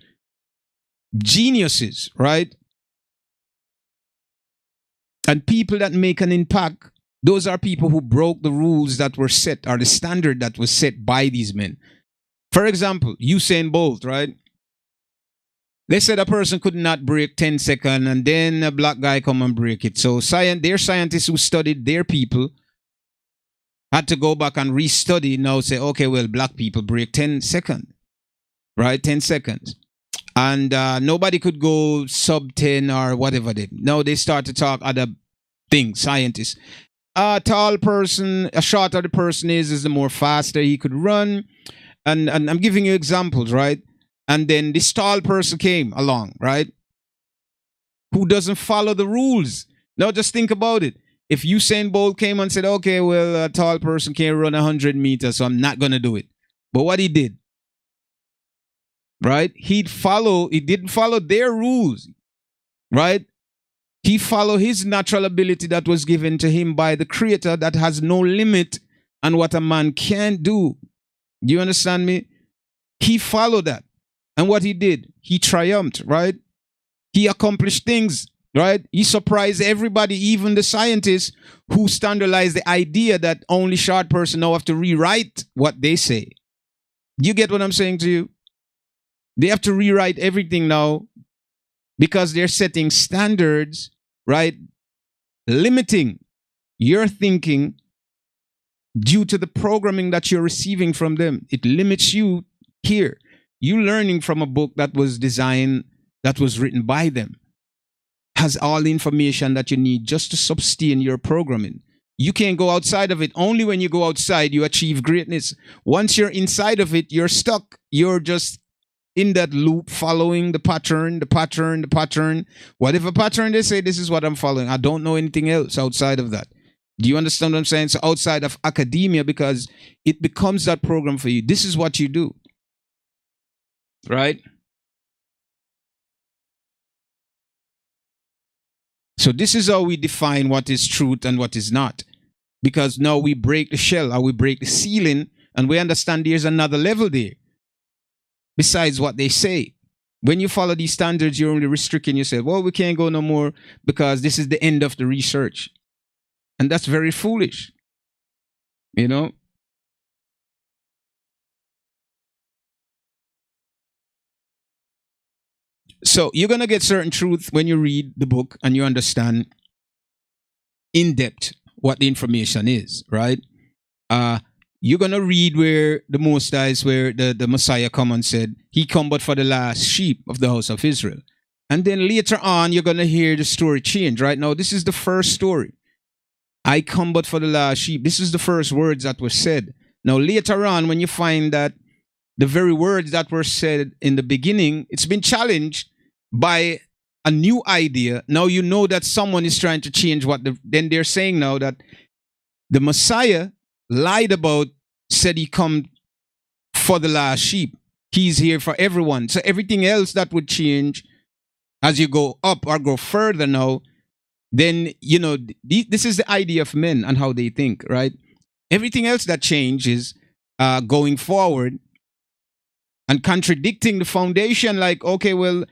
Speaker 1: Geniuses, right? And people that make an impact, those are people who broke the rules that were set, or the standard that was set by these men. For example, Usain Bolt, right? They said a person could not break 10 seconds, and then a black guy come and break it. So their scientists who studied their people had to go back and restudy, now say, okay, well, black people break 10 seconds, right? 10 seconds. And nobody could go sub 10 or whatever. Now they start to talk other things, scientists. A tall person, a shorter the person is the more faster he could run. And I'm giving you examples, right? And then this tall person came along, right? Who doesn't follow the rules. Now just think about it. If Usain Bolt came and said, okay, well, a tall person can't run 100 meters, so I'm not going to do it. But what he did, right? He didn't follow their rules, right? He followed his natural ability that was given to him by the Creator that has no limit on what a man can do. Do you understand me? He followed that. And what he did, he triumphed, right? He accomplished things, right? He surprised everybody, even the scientists who standardized the idea that only short person now have to rewrite what they say. You get what I'm saying to you? They have to rewrite everything now because they're setting standards, right? Limiting your thinking due to the programming that you're receiving from them. It limits you here. You learning from a book that was designed, that was written by them, has all the information that you need just to sustain your programming. You can't go outside of it. Only when you go outside, you achieve greatness. Once you're inside of it, you're stuck. You're just in that loop, following the pattern. Whatever pattern they say, this is what I'm following. I don't know anything else outside of that. Do you understand what I'm saying? So outside of academia, because it becomes that program for you. This is what you do. Right? So this is how we define what is truth and what is not. Because now we break the shell, or we break the ceiling, and we understand there's another level there. Besides what they say. When you follow these standards, you're only restricting yourself. Well, we can't go no more because this is the end of the research. And that's very foolish. You know? So you're going to get certain truth when you read the book and you understand in depth what the information is, right? You're going to read where the Most High is, where the Messiah come and said, he come but for the last sheep of the house of Israel. And then later on, you're going to hear the story change, right? Now, this is the first story. I come but for the last sheep. This is the first words that were said. Now, later on, when you find that the very words that were said in the beginning, it's been challenged by a new idea. Now you know that someone is trying to change then they're saying now that the Messiah lied about said he come for the last sheep. He's here for everyone. So everything else that would change as you go up or go further now, then, this is the idea of men and how they think, right? Everything else that changes going forward and contradicting the foundation, like, okay, well,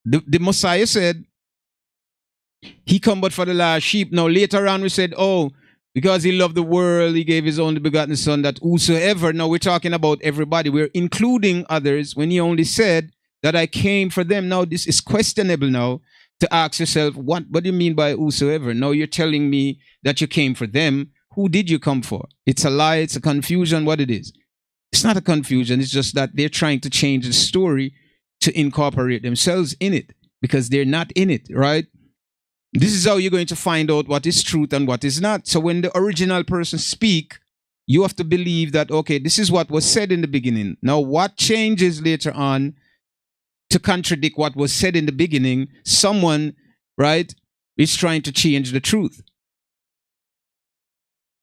Speaker 1: the Messiah said he come but for the last sheep. Now, later on, we said, oh, because he loved the world, he gave his only begotten son, that whosoever. Now, we're talking about everybody. We're including others when he only said that I came for them. Now, this is questionable now to ask yourself, what do you mean by whosoever? Now, you're telling me that you came for them. Who did you come for? It's a lie. It's a confusion. What it is. It's not a confusion. It's just that they're trying to change the story to incorporate themselves in it because they're not in it, right? This is how you're going to find out what is truth and what is not. So when the original person speak, you have to believe that, okay, this is what was said in the beginning. Now, what changes later on to contradict what was said in the beginning? Someone, right, is trying to change the truth.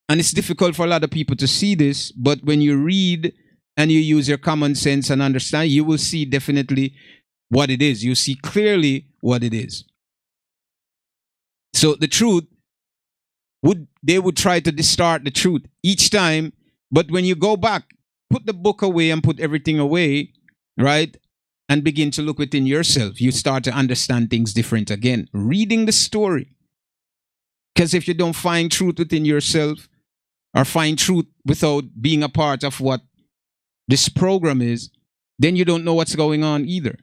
Speaker 1: And it's difficult for a lot of people to see this, but when you read and you use your common sense and understand, you will see definitely what it is. You see clearly what it is. So the truth, they would try to distort the truth each time, but when you go back, put the book away and put everything away, right, and begin to look within yourself, you start to understand things different again. Reading the story. Because if you don't find truth within yourself, or find truth without being a part of what this program is, then you don't know what's going on either.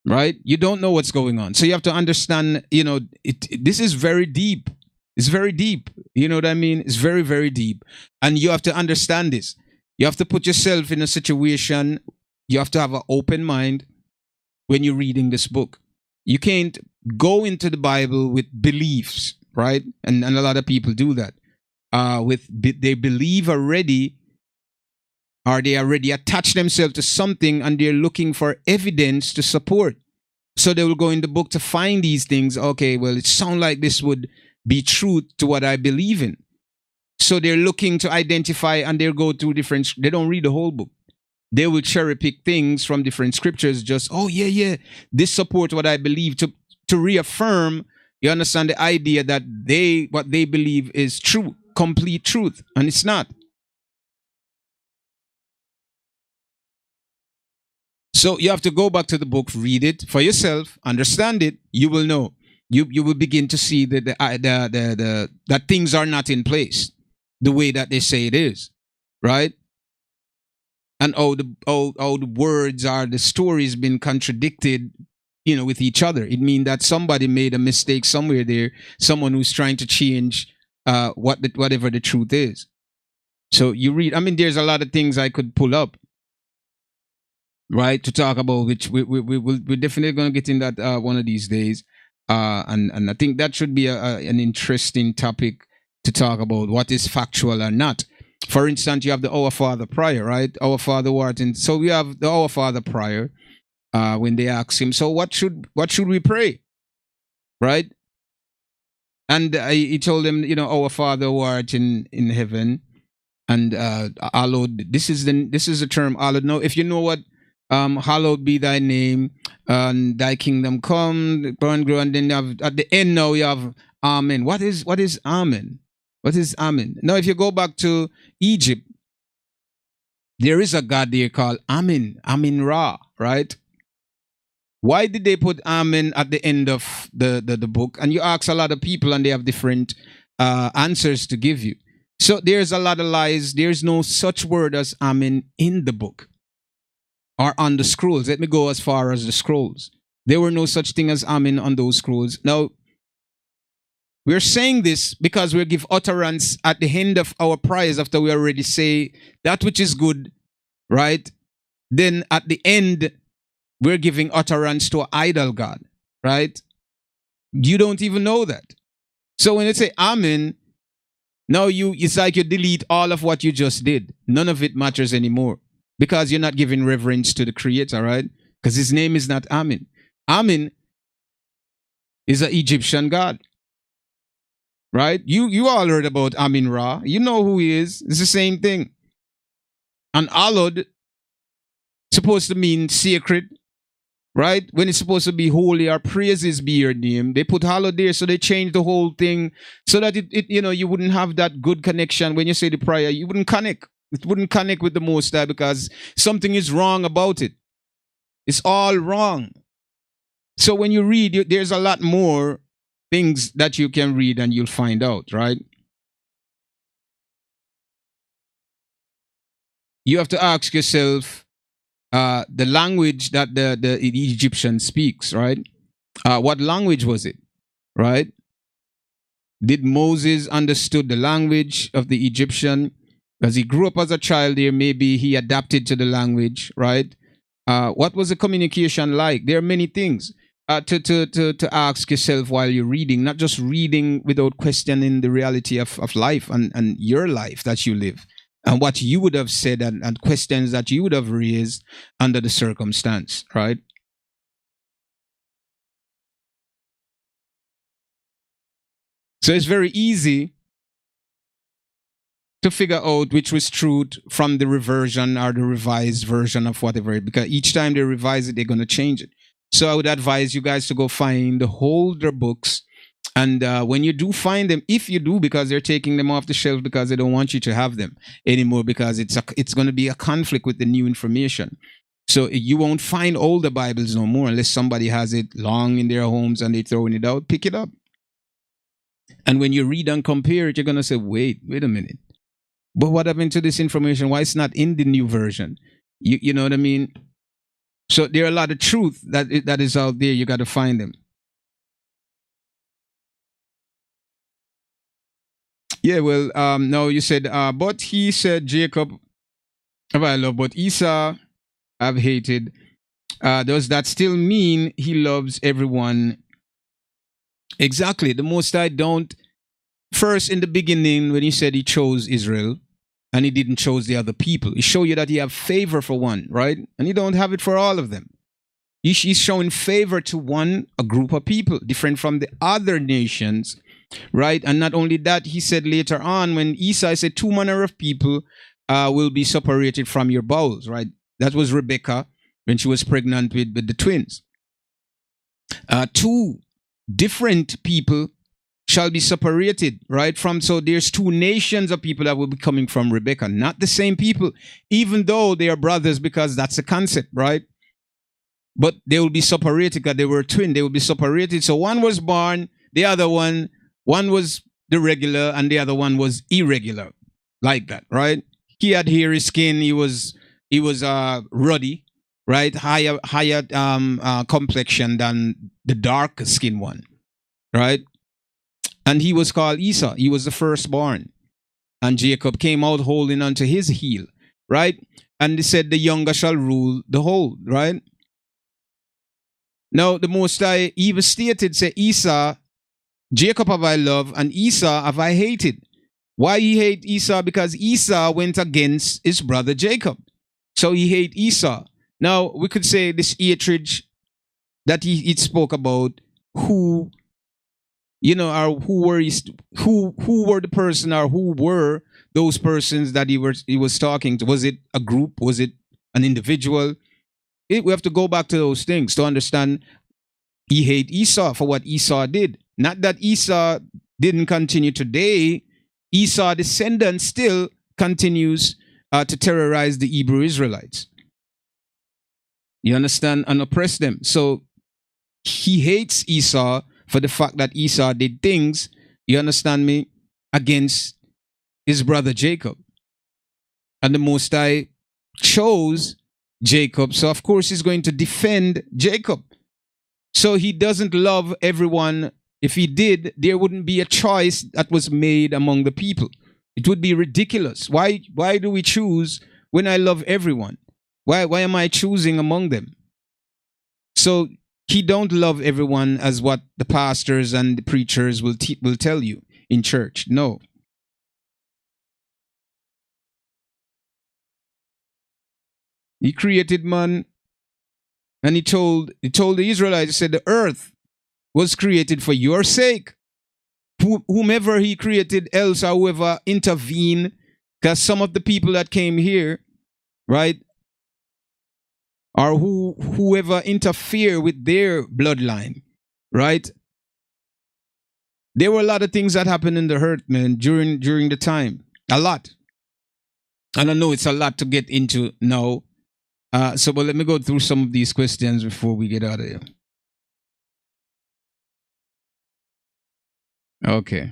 Speaker 1: Right? You don't know what's going on. So you have to understand, this is very deep. It's very deep. You know what I mean? It's very, very deep. And you have to understand this. You have to put yourself in a situation. You have to have an open mind when you're reading this book. You can't go into the Bible with beliefs, right? And a lot of people do that. They believe already, or they already attach themselves to something and they're looking for evidence to support. So they will go in the book to find these things. Okay, well, it sounds like this would be truth to what I believe in. So they're looking to identify and they'll go through they don't read the whole book. They will cherry pick things from different scriptures, just, oh, yeah, this supports what I believe, to reaffirm, you understand, the idea that what they believe is true, complete truth, and it's not. So you have to go back to the book, read it for yourself, understand it. You will know. You will begin to see that things are not in place the way that they say it is, right? And all the words are, the stories been contradicted, with each other. It means that somebody made a mistake somewhere there. Someone who's trying to change whatever the truth is. So you read. I mean, there's a lot of things I could pull up, right, to talk about, which we're definitely going to get in that one of these days. And I think that should be an interesting topic to talk about, what is factual or not. For instance, you have the Our Father prayer, right? Our Father who art in. So we have the Our Father prayer. When they ask him, so what should we pray, right? And he told them, Our Father who art in heaven, and hallowed. This is the term hallowed. Now, if you know what hallowed be thy name, and thy kingdom come, and then you have, at the end now you have amen. What is amen? What is amen? Now, if you go back to Egypt, there is a god there called Amin Ra, right? Why did they put amen at the end of the book? And you ask a lot of people and they have different answers to give you. So there's a lot of lies. There's no such word as amen in the book or on the scrolls. Let me go as far as the scrolls. There were no such thing as amen on those scrolls. Now, we're saying this because we give utterance at the end of our prayers after we already say that which is good, right? Then at the end, we're giving utterance to an idol god, right? You don't even know that. So when you say amen, now it's like you delete all of what you just did. None of it matters anymore because you're not giving reverence to the Creator, right? Because his name is not Amen. Amen is an Egyptian god, right? You all heard about Amin Ra. You know who he is. It's the same thing. And Alod supposed to mean sacred, right? When it's supposed to be holy or praises be your name. They put Alod there, so they changed the whole thing so that you wouldn't have that good connection when you say the prayer. You wouldn't connect. It wouldn't connect with the Most High because something is wrong about it. It's all wrong. So when you read, there's a lot more things that you can read and you'll find out, right? You have to ask yourself the language that the Egyptian speaks, right? What language was it, right? Did Moses understood the language of the Egyptian? As he grew up as a child there, maybe he adapted to the language, right? What was the communication like? There are many things to ask yourself while you're reading, not just reading without questioning the reality of life and your life that you live and what you would have said and questions that you would have raised under the circumstance, right? So it's very easy to figure out which was truth from the reversion or the revised version of whatever, because each time they revise it, they're going to change it. So I would advise you guys to go find the older books. And when you do find them, if you do, because they're taking them off the shelf because they don't want you to have them anymore, because it's going to be a conflict with the new information. So you won't find older Bibles no more unless somebody has it long in their homes and they're throwing it out. Pick it up. And when you read and compare it, you're going to say, wait a minute. But what happened to this information? Why it's not in the new version? You know what I mean? So there are a lot of truth that is out there. You got to find them. Yeah, well, no, you said, but he said, Jacob have I loved, but Esau I've hated. Does that still mean he loves everyone? Exactly. The Most High don't. First, in the beginning, when he said he chose Israel, and he didn't chose the other people, he showed you that he have favor for one, right? And he don't have it for all of them. He's showing favor to a group of people, different from the other nations, right? And not only that, he said later on, when Esau said, 2 manner of people will be separated from your bowels, right? That was Rebecca when she was pregnant with the twins. 2 different people shall be separated, right? So there's 2 nations of people that will be coming from Rebecca, not the same people, even though they are brothers, because that's a concept, right? But they will be separated because they were twin. They will be separated. So one was born, the other one was the regular, and the other one was irregular, like that, right? He had hairy skin. He was ruddy, right? Higher complexion than the dark skin one, right? And he was called Esau. He was the firstborn. And Jacob came out holding onto his heel, right? And he said, the younger shall rule the whole, right? Now, the Most High even stated, say, Esau, Jacob have I loved, and Esau have I hated. Why he hate Esau? Because Esau went against his brother Jacob. So he hate Esau. Now, we could say this hatred that he spoke about, who or who were the person, or who were those persons that he was talking to? Was it a group? Was it an individual? We have to go back to those things to understand he hate Esau for what Esau did. Not that Esau didn't continue today. Esau descendant still continues to terrorize the Hebrew Israelites. You understand? And oppress them. So he hates Esau for the fact that Esau did things, you understand me, against his brother Jacob. And the Most High chose Jacob, so of course he's going to defend Jacob. So he doesn't love everyone. If he did, there wouldn't be a choice that was made among the people. It would be ridiculous. Why do we choose when I love everyone? Why am I choosing among them? So he don't love everyone as what the pastors and the preachers will tell you in church. No. He created man, and he told the Israelites, he said, the earth was created for your sake. whomever he created else or whoever intervened, because some of the people that came here, right, or whoever interfere with their bloodline, right? There were a lot of things that happened in the earth, man, during the time. A lot. And I know it's a lot to get into now. But let me go through some of these questions before we get out of here. Okay.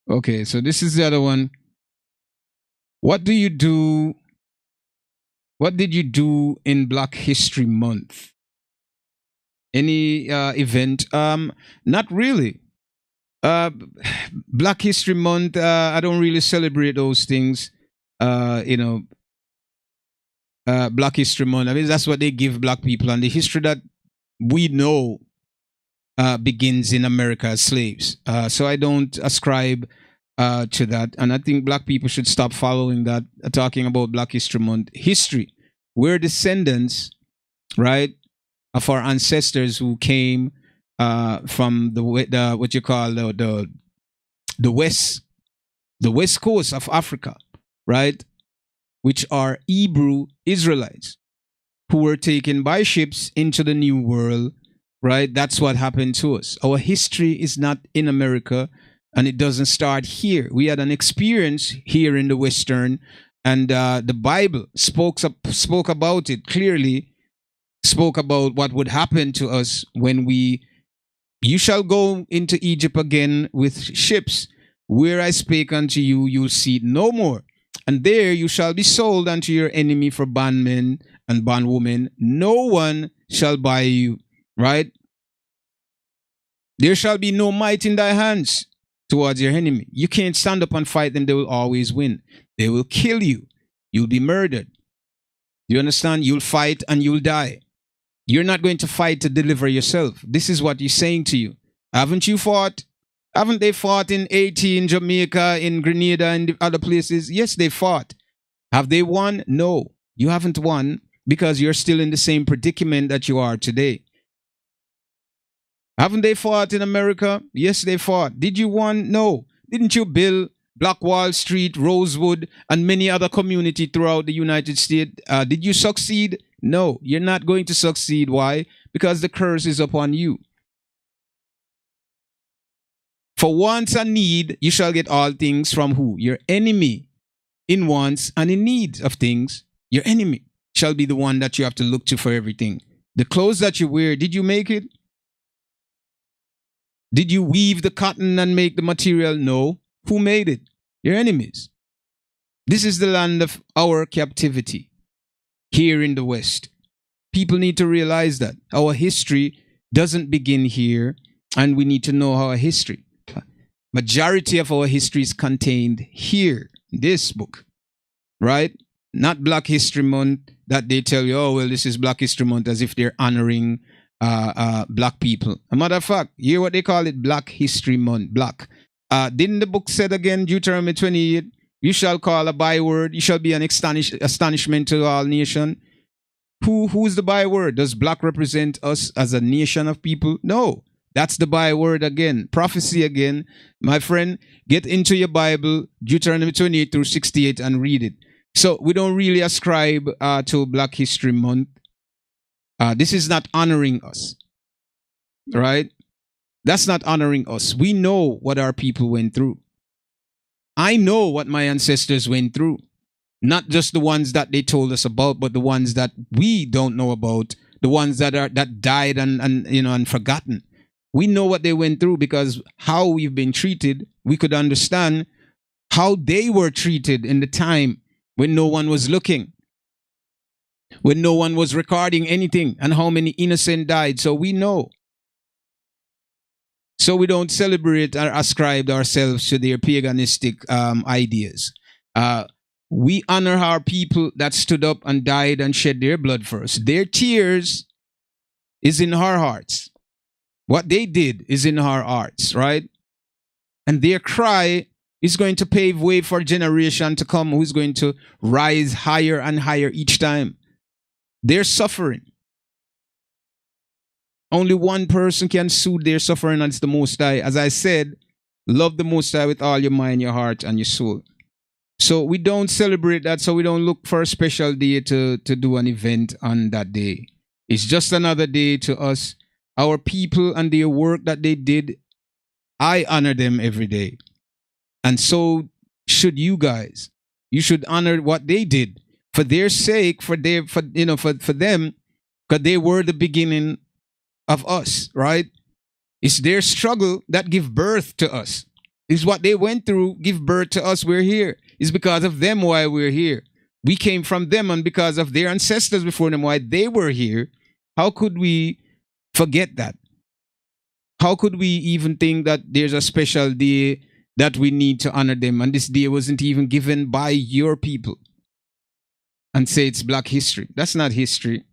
Speaker 1: Okay, so this is the other one. What do you do? What did you do in Black History Month? Any event? Not really. Black History Month, I don't really celebrate those things. Black History Month. I mean, that's what they give black people, and the history that we know begins in America as slaves. So I don't ascribe to that, and I think black people should stop following that. Talking about Black History Month, history. We're descendants, right, of our ancestors who came from the what you call the west coast of Africa, right, which are Hebrew Israelites who were taken by ships into the New World, right? That's what happened to us. Our history is not in America, and it doesn't start here. We had an experience here in the Western, and the Bible spoke about it clearly, spoke about what would happen to us when you shall go into Egypt again with ships. Where I spake unto you, you'll see it no more. And there you shall be sold unto your enemy for bondmen and bondwomen. No one shall buy you, right? There shall be no might in thy hands towards your enemy. You can't stand up and fight them. They will always win. They will kill you. You'll be murdered. You understand? You'll fight and you'll die. You're not going to fight to deliver yourself. This is what he's saying to you. Haven't you fought? Haven't they fought in Haiti, in Jamaica, in Grenada, and the other places? Yes, they fought. Have they won? No, you haven't won because you're still in the same predicament that you are today. Haven't they fought in America? Yes, they fought. Did you win? No. Didn't you build Black Wall Street, Rosewood, and many other communities throughout the United States? Did you succeed? No, you're not going to succeed. Why? Because the curse is upon you. For wants and need, you shall get all things from who? Your enemy. In wants and in need of things, your enemy shall be the one that you have to look to for everything. The clothes that you wear, did you make it? Did you weave the cotton and make the material? No. Who made it? Your enemies. This is the land of our captivity here in the West. People need to realize that our history doesn't begin here, and we need to know our history. Majority of our history is contained here, in this book, right? Not Black History Month that they tell you, oh, well, this is Black History Month, as if they're honoring black people. A matter of fact, hear what they call it, Black History Month, black. Didn't the book said again, Deuteronomy 28, you shall call a byword, you shall be an astonishment to all nation. Who's the byword? Does black represent us as a nation of people? No. That's the byword again. Prophecy again. My friend, get into your Bible, Deuteronomy 28 through 68, and read it. So we don't really ascribe to Black History Month. This is not honoring us. Right? That's not honoring us. We know what our people went through. I know what my ancestors went through. Not just the ones that they told us about, but the ones that we don't know about, the ones that died and forgotten. We know what they went through because how we've been treated, we could understand how they were treated in the time when no one was looking, when no one was recording anything, and how many innocent died. So we know. So we don't celebrate or ascribe ourselves to their paganistic ideas. We honor our people that stood up and died and shed their blood for us. Their tears is in our hearts. What they did is in our hearts, right? And their cry is going to pave way for a generation to come who's going to rise higher and higher each time. They're suffering. Only one person can soothe their suffering, and it's the Most High. As I said, love the Most High with all your mind, your heart, and your soul. So we don't celebrate that. So we don't look for a special day to do an event on that day. It's just another day to us. Our people and their work that they did, I honor them every day. And so should you guys. You should honor what they did for their sake, for them, because they were the beginning of us, right? It's their struggle that give birth to us. It's what they went through, give birth to us. We're here. It's because of them why we're here. We came from them, and because of their ancestors before them, why they were here. How could we forget that? How could we even think that there's a special day that we need to honor them, and this day wasn't even given by your people, and say it's Black history? That's not history.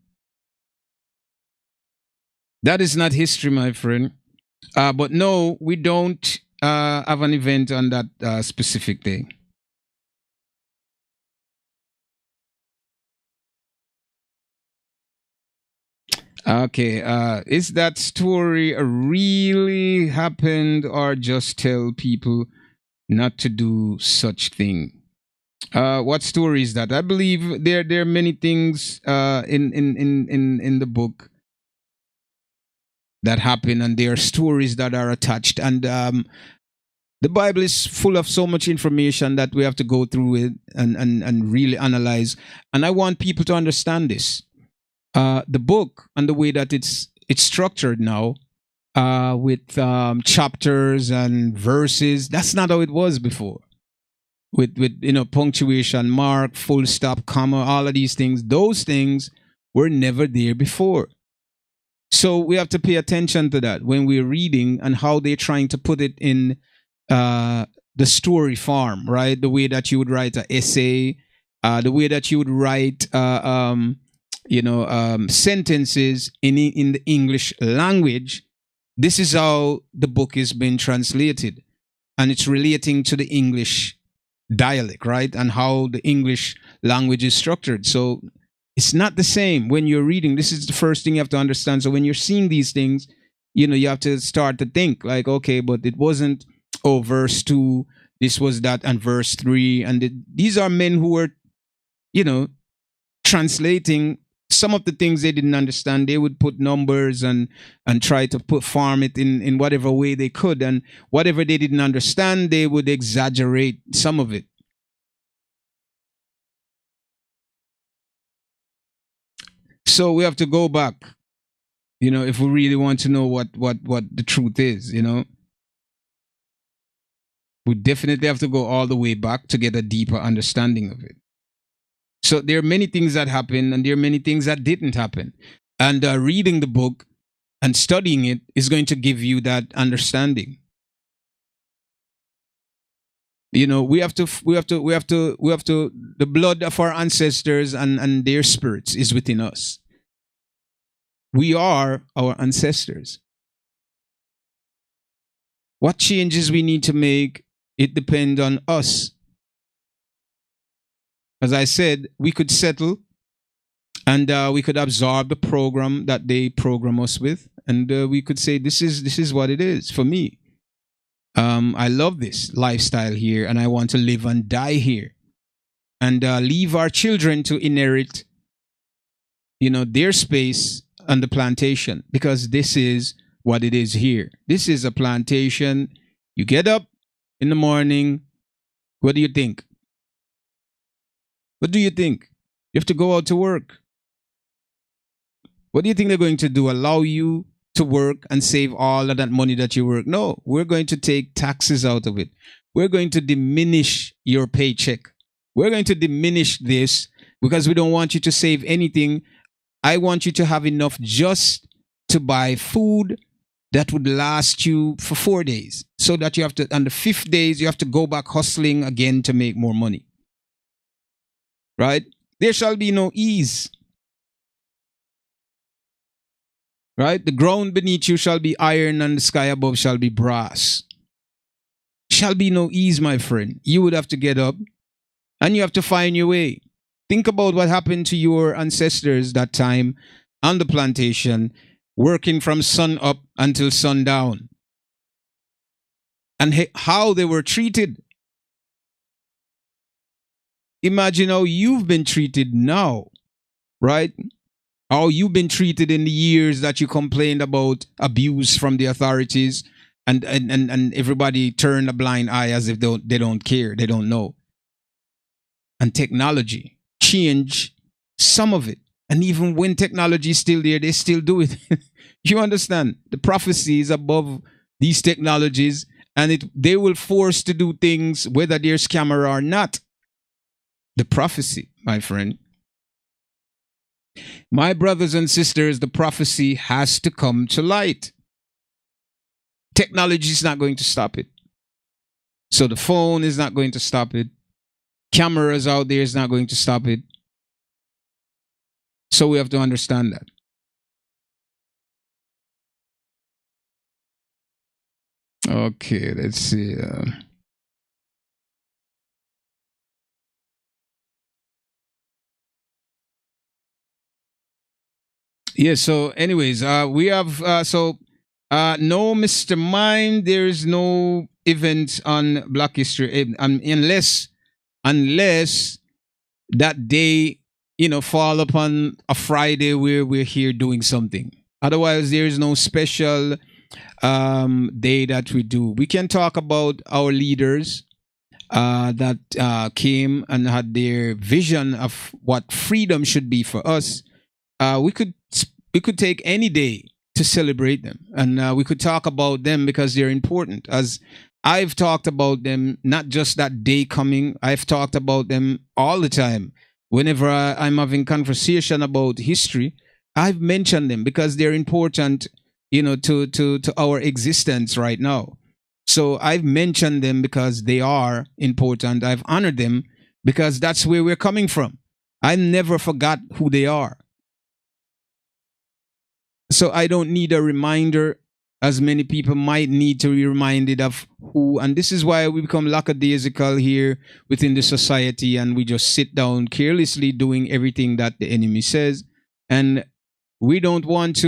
Speaker 1: That is not history, my friend. But no, we don't have an event on that specific day. Okay, is that story really happened, or just tell people not to do such thing? What story is that? I believe there are many things in the book that happen, and there are stories that are attached, and the Bible is full of so much information that we have to go through it and really analyze. And I want people to understand this. The book and the way that it's structured now, with chapters and verses, that's not how it was before. With punctuation mark, full stop, comma, all of these things. Those things were never there before. So we have to pay attention to that when we're reading, and how they're trying to put it in the story form, right? The way that you would write an essay, the way that you would write, sentences in the English language. This is how the book is being translated, and it's relating to the English dialect, right? And how the English language is structured. So it's not the same when you're reading. This is the first thing you have to understand. So when you're seeing these things, you have to start to think like, okay, but it wasn't, oh, verse 2, this was that, and verse 3. And these are men who were, translating some of the things they didn't understand. They would put numbers and try to farm it in whatever way they could. And whatever they didn't understand, they would exaggerate some of it. So we have to go back, if we really want to know what the truth is, we definitely have to go all the way back to get a deeper understanding of it. So there are many things that happened, and there are many things that didn't happen. And reading the book and studying it is going to give you that understanding. We have to, the blood of our ancestors and their spirits is within us. We are our ancestors. What changes we need to make, it depends on us. As I said, we could settle, and we could absorb the program that they program us with, and we could say, this is what it is for me. I love this lifestyle here, and I want to live and die here, and leave our children to inherit, their space on the plantation, because this is what it is here. This is a plantation. You get up in the morning. What do you think? What do you think? You have to go out to work. What do you think they're going to do? Allow you to work and save all of that money that you work? No, we're going to take taxes out of it. We're going to diminish your paycheck. We're going to diminish this because we don't want you to save anything. I want you to have enough just to buy food that would last you for 4 days, so that you have to, on the 5th days, you have to go back hustling again to make more money. Right? There shall be no ease. Right? The ground beneath you shall be iron, and the sky above shall be brass. Shall be no ease, my friend. You would have to get up, and you have to find your way. Think about what happened to your ancestors that time on the plantation, working from sun up until sundown, and how they were treated. Imagine how you've been treated now, right? How you've been treated in the years that you complained about abuse from the authorities, and everybody turned a blind eye as if they don't care, they don't know. And technology change some of it. And even when technology is still there, they still do it. You understand? The prophecy is above these technologies, and they will force to do things whether there's camera or not. The prophecy, my friend. My brothers and sisters, the prophecy has to come to light. Technology is not going to stop it. So the phone is not going to stop it. Cameras out there is not going to stop it. So we have to understand that. Okay, let's see. Yeah, so anyways, we have no, Mr. Mime, there is no event on Black History unless that day, fall upon a Friday where we're here doing something. Otherwise, there is no special day that we do. We can talk about our leaders that came and had their vision of what freedom should be for us. We could take any day to celebrate them, and we could talk about them because they're important. As I've talked about them, not just that day coming, I've talked about them all the time. Whenever I'm having conversation about history, I've mentioned them because they're important, to our existence right now. So I've mentioned them because they are important. I've honored them because that's where we're coming from. I never forgot who they are. So I don't need a reminder, as many people might need to be reminded of who. And this is why we become lackadaisical here within the society, and we just sit down carelessly doing everything that the enemy says. And we don't want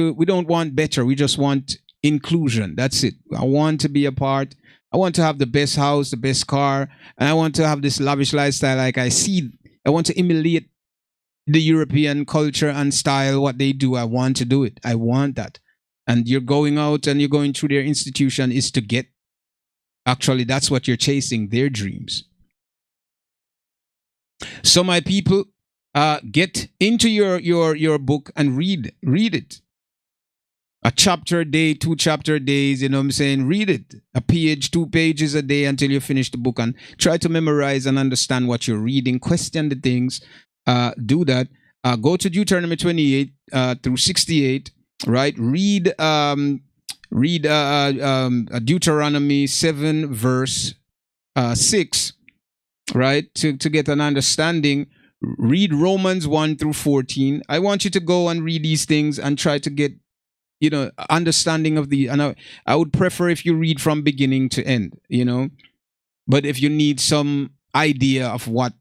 Speaker 1: better. We just want inclusion. That's it. I want to be a part. I want to have the best house, the best car, and I want to have this lavish lifestyle like I see. I want to emulate the European culture and style, what they do. I want to do it. I want that. And you're going out and you're going through their institution is to get, actually, that's what you're chasing, their dreams. So my people, get into your book and read it. A chapter a day, 2 chapter days, you know what I'm saying? Read it. A page, 2 pages a day until you finish the book, and try to memorize and understand what you're reading. Question the things. Do that. Go to Deuteronomy 28 through 68, right? Read Deuteronomy 7 verse 6, right? To get an understanding. Read Romans 1 through 14. I want you to go and read these things and try to get, understanding of and I would prefer if you read from beginning to end, but if you need some idea of what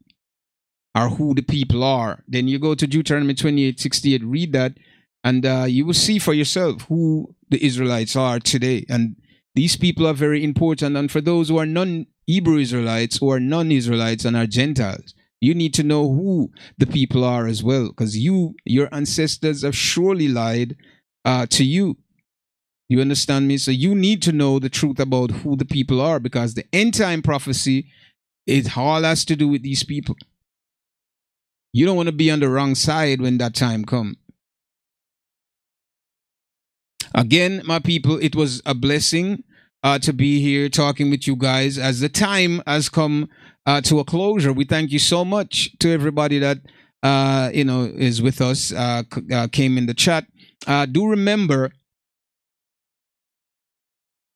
Speaker 1: or who the people are, then you go to Deuteronomy 28:68, read that, and you will see for yourself who the Israelites are today. And these people are very important. And for those who are non-Hebrew Israelites, who are non-Israelites and are Gentiles, you need to know who the people are as well, because your ancestors have surely lied to you. You understand me? So you need to know the truth about who the people are, because the end time prophecy, it all has to do with these people. You don't want to be on the wrong side when that time comes. Again, my people, it was a blessing to be here talking with you guys as the time has come to a closure. We thank you so much to everybody that is with us, came in the chat. Do remember,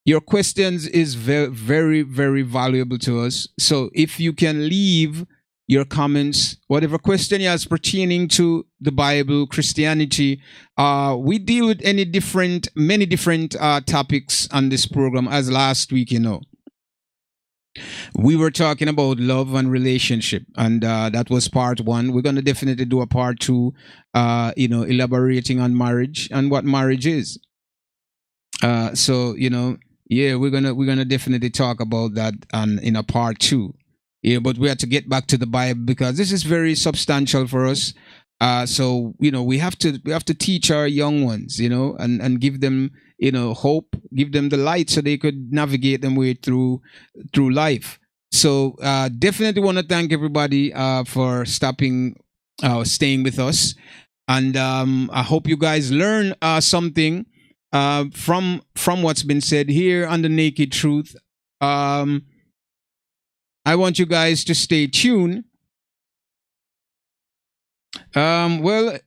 Speaker 1: your questions is very, very, very valuable to us. So if you can leave your comments, whatever question you have pertaining to the Bible, Christianity, we deal with many different topics on this program as last week, We were talking about love and relationship, and that was part one. We're gonna definitely do a part two. Elaborating on marriage and what marriage is. So yeah, we're gonna definitely talk about that in a part two. Yeah, but we have to get back to the Bible because this is very substantial for us. So we have to teach our young ones, and give them hope, give them the light so they could navigate them way through life. So definitely want to thank everybody for staying with us, and I hope you guys learn something from what's been said here on the Naked Truth. Um, I want you guys to stay tuned. Well,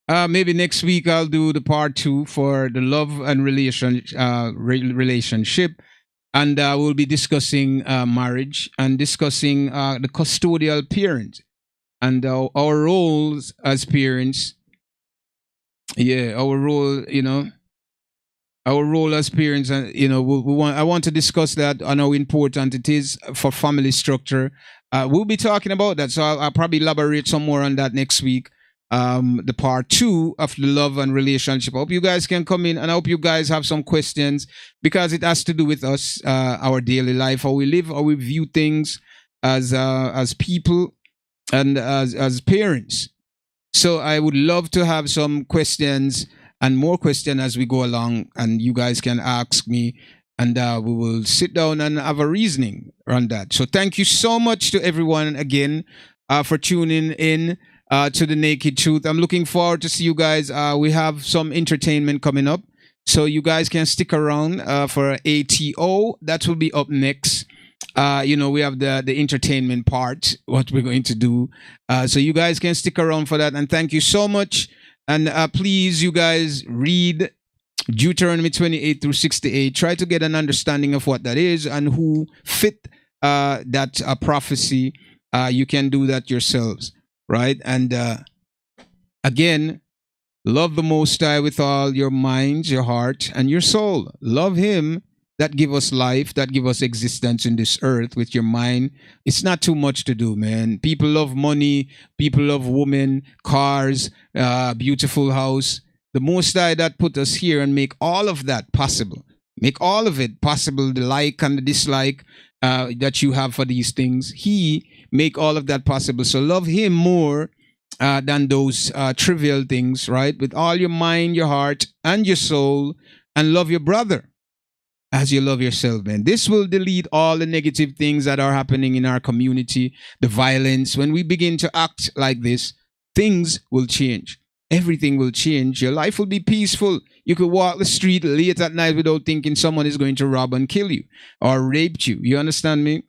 Speaker 1: maybe next week I'll do the part two for the love and relationship, and we'll be discussing marriage and discussing the custodial parent and our roles as parents. Yeah, our role as parents, and I want to discuss that on how important it is for family structure. We'll be talking about that, so I'll probably elaborate some more on that next week. The part two of the love and relationship. I hope you guys can come in, and I hope you guys have some questions because it has to do with us, our daily life, how we live, how we view things as people and as parents. So I would love to have some questions and more questions as we go along, and you guys can ask me, and we will sit down and have a reasoning on that. So thank you so much to everyone again for tuning in to the Naked Truth. I'm looking forward to see you guys. We have some entertainment coming up, so you guys can stick around for ATO. That will be up next. We have the entertainment part, what we're going to do. So you guys can stick around for that. And thank you so much. And please, you guys, read Deuteronomy 28 through 68. Try to get an understanding of what that is and who fit that prophecy. You can do that yourselves, right? And again, love the Most High with all your mind, your heart, and your soul. Love Him that give us life, that give us existence in this earth with your mind. It's not too much to do, man. People love money, people love women, cars, beautiful house. The Most High that put us here and make all of that possible. Make all of it possible, the like and the dislike that you have for these things. He make all of that possible. So love Him more than those trivial things, right? With all your mind, your heart, and your soul, and love your brother as you love yourself, man. This will delete all the negative things that are happening in our community, the violence. When we begin to act like this, things will change. Everything will change. Your life will be peaceful. You could walk the street late at night without thinking someone is going to rob and kill you or rape you. You understand me?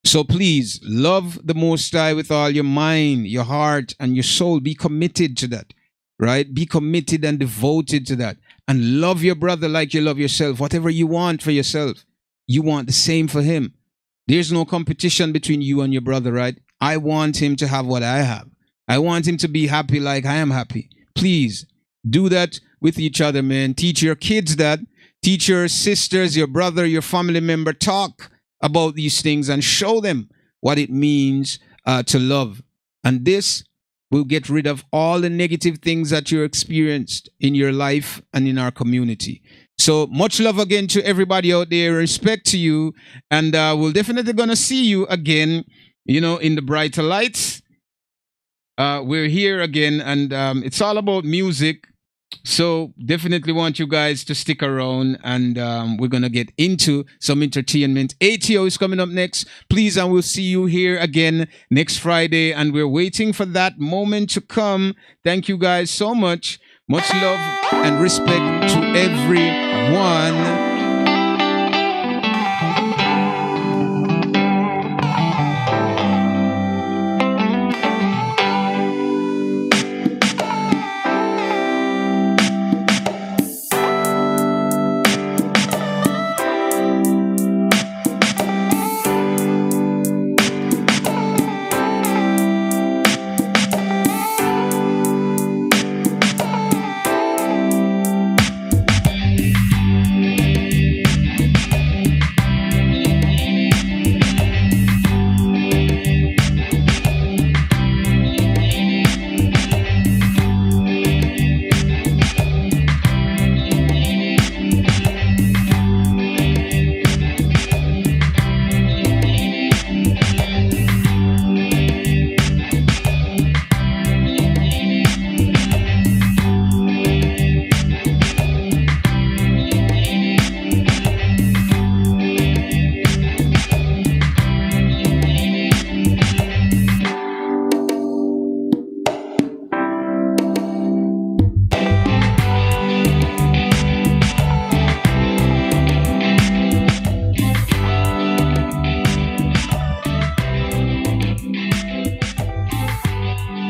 Speaker 1: So please love the Most High with all your mind, your heart, and your soul. Be committed to that, right? Be committed and devoted to that. And love your brother like you love yourself. Whatever you want for yourself, you want the same for him. There's no competition between you and your brother, right? I want him to have what I have. I want him to be happy like I am happy. Please do that with each other, man. Teach your kids that. Teach your sisters, your brother, your family member. Talk about these things and show them what it means to love. And this will get rid of all the negative things that you experienced in your life and in our community. So much love again to everybody out there. Respect to you. And we're definitely going to see you again, in the brighter lights. We're here again, and it's all about music. So definitely want you guys to stick around, and we're going to get into some entertainment. ATO is coming up next. Please, and we'll see you here again next Friday, and we're waiting for that moment to come. Thank you guys so much. Much love and respect to everyone.